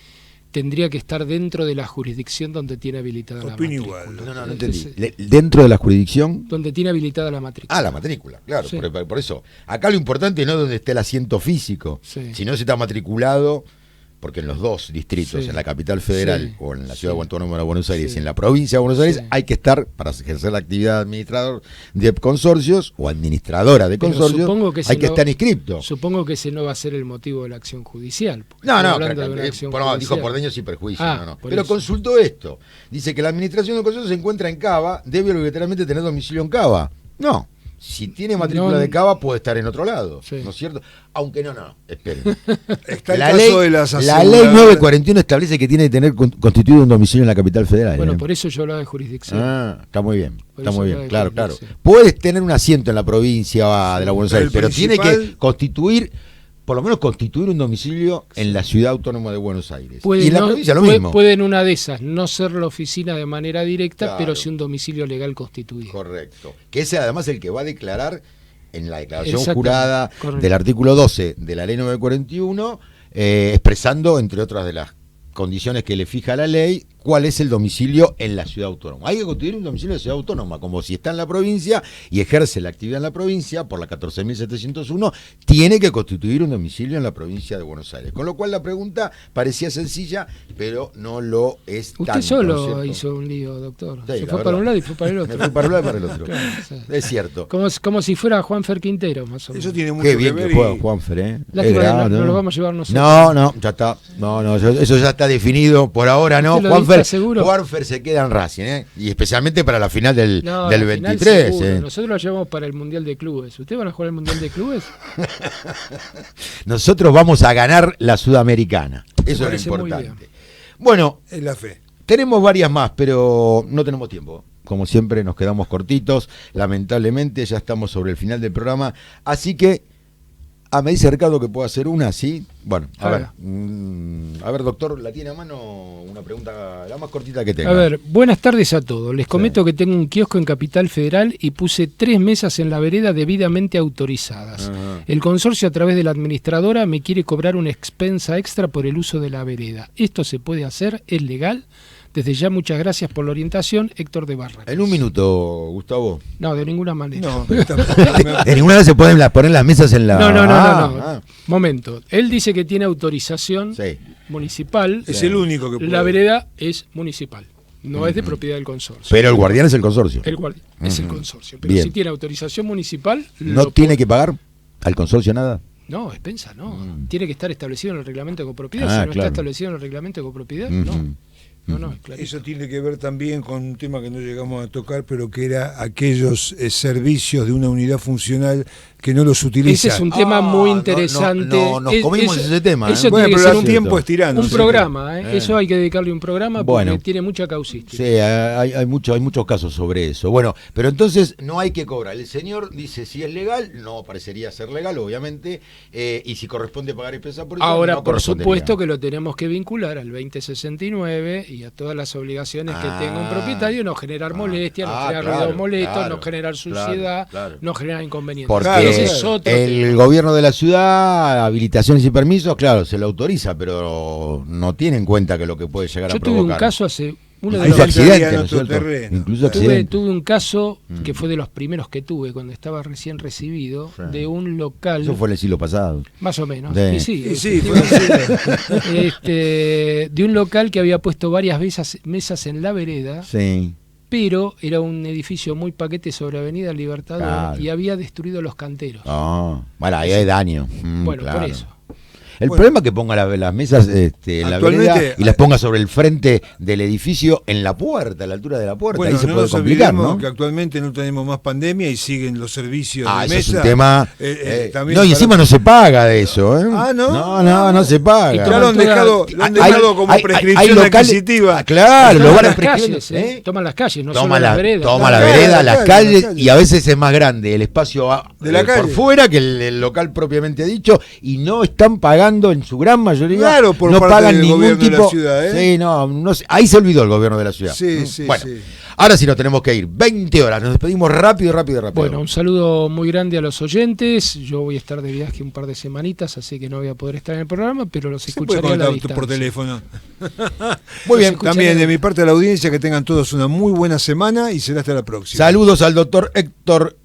tendría que estar dentro de la jurisdicción donde tiene habilitada la Opino matrícula. igual. No entendí. Entonces, Dentro de la jurisdicción. donde tiene habilitada la matrícula. Ah, la matrícula, claro, Sí. por eso. Acá lo importante no es donde esté el asiento físico, Sí. sino si está matriculado, porque en los dos distritos, Sí. en la capital federal Sí. o en la ciudad Sí. autónoma de Buenos Aires Sí. y en la provincia de Buenos Aires, Sí. hay que estar para ejercer la actividad de administrador de consorcios o administradora de Pero consorcios, supongo que hay si que no- estar inscripto. Supongo que ese no va a ser el motivo de la acción judicial. porque No, estoy no, hablando de una claro, acción dijo judicial. por daños y perjuicios. Ah, no. por Pero eso. consultó esto. Dice que la administración del consorcio se encuentra en Cava, debe obligatoriamente tener domicilio en Cava. No. Si tiene matrícula No, de Cava, puede estar en otro lado. Sí. ¿No es cierto? Aunque no, esperen. Está el La caso ley, de las la ley aseguradoras. 941 establece que tiene que tener constituido un domicilio en la capital federal. Bueno, por eso yo hablaba de jurisdicción. Ah, está muy bien. Por Está eso muy habla bien, de claro, claro. jurisdicción. Puedes tener un asiento en la provincia de la Buenos pero Aires, el pero tiene que principal- constituir, por lo menos constituir un domicilio en la ciudad autónoma de Buenos Aires. Puede y en la no- provincia lo puede- mismo. puede en una de esas no ser la oficina de manera directa, Claro. pero sí un domicilio legal constituido. Correcto. Que ese además el que va a declarar en la declaración Exactamente, jurada correcto. del artículo 12 de la ley 941, expresando, entre otras de las condiciones que le fija la ley, cuál es el domicilio en la ciudad autónoma. Hay que constituir un domicilio de ciudad autónoma, como si está en la provincia y ejerce la actividad en la provincia por la 14.701, tiene que constituir un domicilio en la provincia de Buenos Aires. Con lo cual la pregunta parecía sencilla, pero no lo es Usted tanto, solo ¿no es cierto? hizo un lío, doctor. Sí, Se la fue para verdad. un lado y fue para el otro. Me fui para un lado y para el otro. Claro, sí. Es cierto. Como si fuera Juanfer Quintero, más o menos. Eso tiene mucho Qué que bien ver. que juega y- Juanfer, ¿eh? Lástima Es que grande, no lo vamos a llevar nosotros. No, ya está. No, eso ya está definido por ahora, ¿no? ¿Usted lo Juanfer, dice seguro? Juanfer se queda en Racing, ¿eh? Y especialmente para la final del No, del al final 23, seguro. ¿eh? Nosotros lo llevamos para el Mundial de Clubes. ¿Ustedes van a jugar el Mundial de Clubes? Nosotros vamos a ganar la Sudamericana. Eso es lo parece muy importante. Bueno, Es la fe. tenemos varias más, pero no tenemos tiempo. Como siempre nos quedamos cortitos. Lamentablemente ya estamos sobre el final del programa. Así que, me dice Ricardo que puedo hacer una, ¿sí? Bueno, a ver. Haga. A ver, doctor, ¿la tiene a mano? Una pregunta, la más cortita que tenga. A ver, buenas tardes a todos. Les comento que tengo un kiosco en Capital Federal y puse 3 mesas en la vereda debidamente autorizadas. Ajá. El consorcio, a través de la administradora, me quiere cobrar una expensa extra por el uso de la vereda. ¿Esto se puede hacer? ¿Es legal? Desde ya, muchas gracias por la orientación, Héctor de Barracas. En un minuto, Gustavo. No, de ninguna manera. No, De ninguna vez se pueden poner las mesas en la... No. Ah, Momento. Él dice que tiene autorización sí. municipal. es el único que puede. La vereda es municipal. No es de propiedad del consorcio. Pero el guardián es el consorcio. El guardia es el Ujú. consorcio. Pero Bien. si tiene autorización municipal, ¿No lo tiene puede- que pagar al consorcio nada? No, expensa, no. Tiene que estar establecido en el reglamento de copropiedad. Ah, Si no claro. está establecido en el reglamento de copropiedad, Ujú. no, es clarito. Eso tiene que ver también con un tema que no llegamos a tocar, pero que era aquellos servicios de una unidad funcional que no los utiliza. Ese es un tema muy no, interesante. no, nos comimos ese tema, ¿eh? Eso Bueno, tiene que pero ser da un, tiempo estirando. un sí. programa. Eso hay que dedicarle un programa porque Bueno. tiene mucha causística. Sí, hay muchos casos sobre eso. Bueno, pero entonces no hay que cobrar. El señor dice si es legal, no parecería ser legal, obviamente, y si corresponde pagar expensa por eso, Ahora, no por correspondería. supuesto que lo tenemos que vincular al 2069 y a todas las obligaciones que tenga un propietario, no generar molestia, no generar claro, ruido molesto, claro, no generar suciedad, claro. no generar inconvenientes. Porque Claro, Ese es otro el tema. gobierno de la ciudad, habilitaciones y permisos, claro, se lo autoriza, pero no tiene en cuenta que lo que puede llegar Yo a tuve provocar. un caso hace Uno de Ahí los, Incluso ya entraría accidentes, en ¿no es otro cierto? terreno. Incluso tuve accidentes. un caso que fue de los primeros que tuve cuando estaba recién recibido, Sí. de un local, Eso fue en el siglo pasado. más o menos, Sí. y sí, Y sí, fue así. de un local que había puesto varias mesas en la vereda, Sí. pero era un edificio muy paquete sobre Avenida Libertador Claro. y había destruido los canteros. Ah, bueno, ahí hay daño. Bueno, Claro. por eso. El Bueno. problema es que ponga las mesas en la Actualmente- vereda y las ponga sobre el frente del edificio en la puerta, a la altura de la puerta. Bueno, Ahí se no puede nos complicar, olvidemos ¿no? que actualmente no tenemos más pandemia y siguen los servicios de Eso mesa. es un tema. También No, y para- encima no se paga de eso, ¿eh? Ah, ¿no? No se paga. Y Ya toman lo han toda- dejado, como hay prescripción locales- adquisitiva. Claro, Toman lo van las prescribiendo, calles, toman las calles, no solo Toma las veredas. toma La la calle, vereda, la las calle, calles, la calle. y a veces es más grande el espacio De la por calle. fuera que el local propiamente dicho, y no están pagando en su gran mayoría. Claro, por no parte pagan del ningún gobierno de tipo. la ciudad, ¿eh? Sí, no sé, ahí se olvidó el gobierno de la ciudad. Sí, sí, Bueno, sí. ahora sí nos tenemos que ir. 20 horas, nos despedimos rápido. Bueno, un saludo muy grande a los oyentes. Yo voy a estar de viaje un par de semanitas, así que no voy a poder estar en el programa, pero los Se puede escucharé a la conectar distancia. por teléfono. Muy bien, escucharé. También de mi parte a la audiencia, que tengan todos una muy buena semana y será hasta la próxima. saludos al doctor Héctor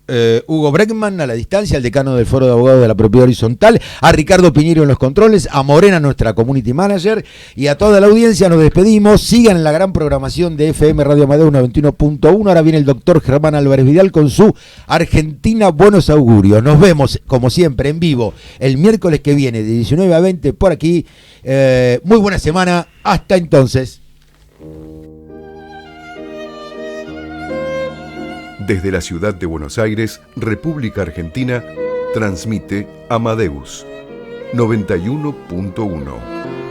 Hugo Breckman a la distancia, al decano del Foro de Abogados de la Propiedad Horizontal, a Ricardo Piñero en los controles, a Morena, nuestra community manager, y a toda la audiencia nos despedimos. Sigan la gran programación de FM Radio Amadeo 91.1. Ahora viene el doctor Germán Álvarez Vidal con su Argentina Buenos Augurios. Nos vemos, como siempre, en vivo el miércoles que viene de 19 a 20 por aquí. Muy buena semana. Hasta entonces. Desde la ciudad de Buenos Aires, República Argentina, transmite Amadeus 91.1.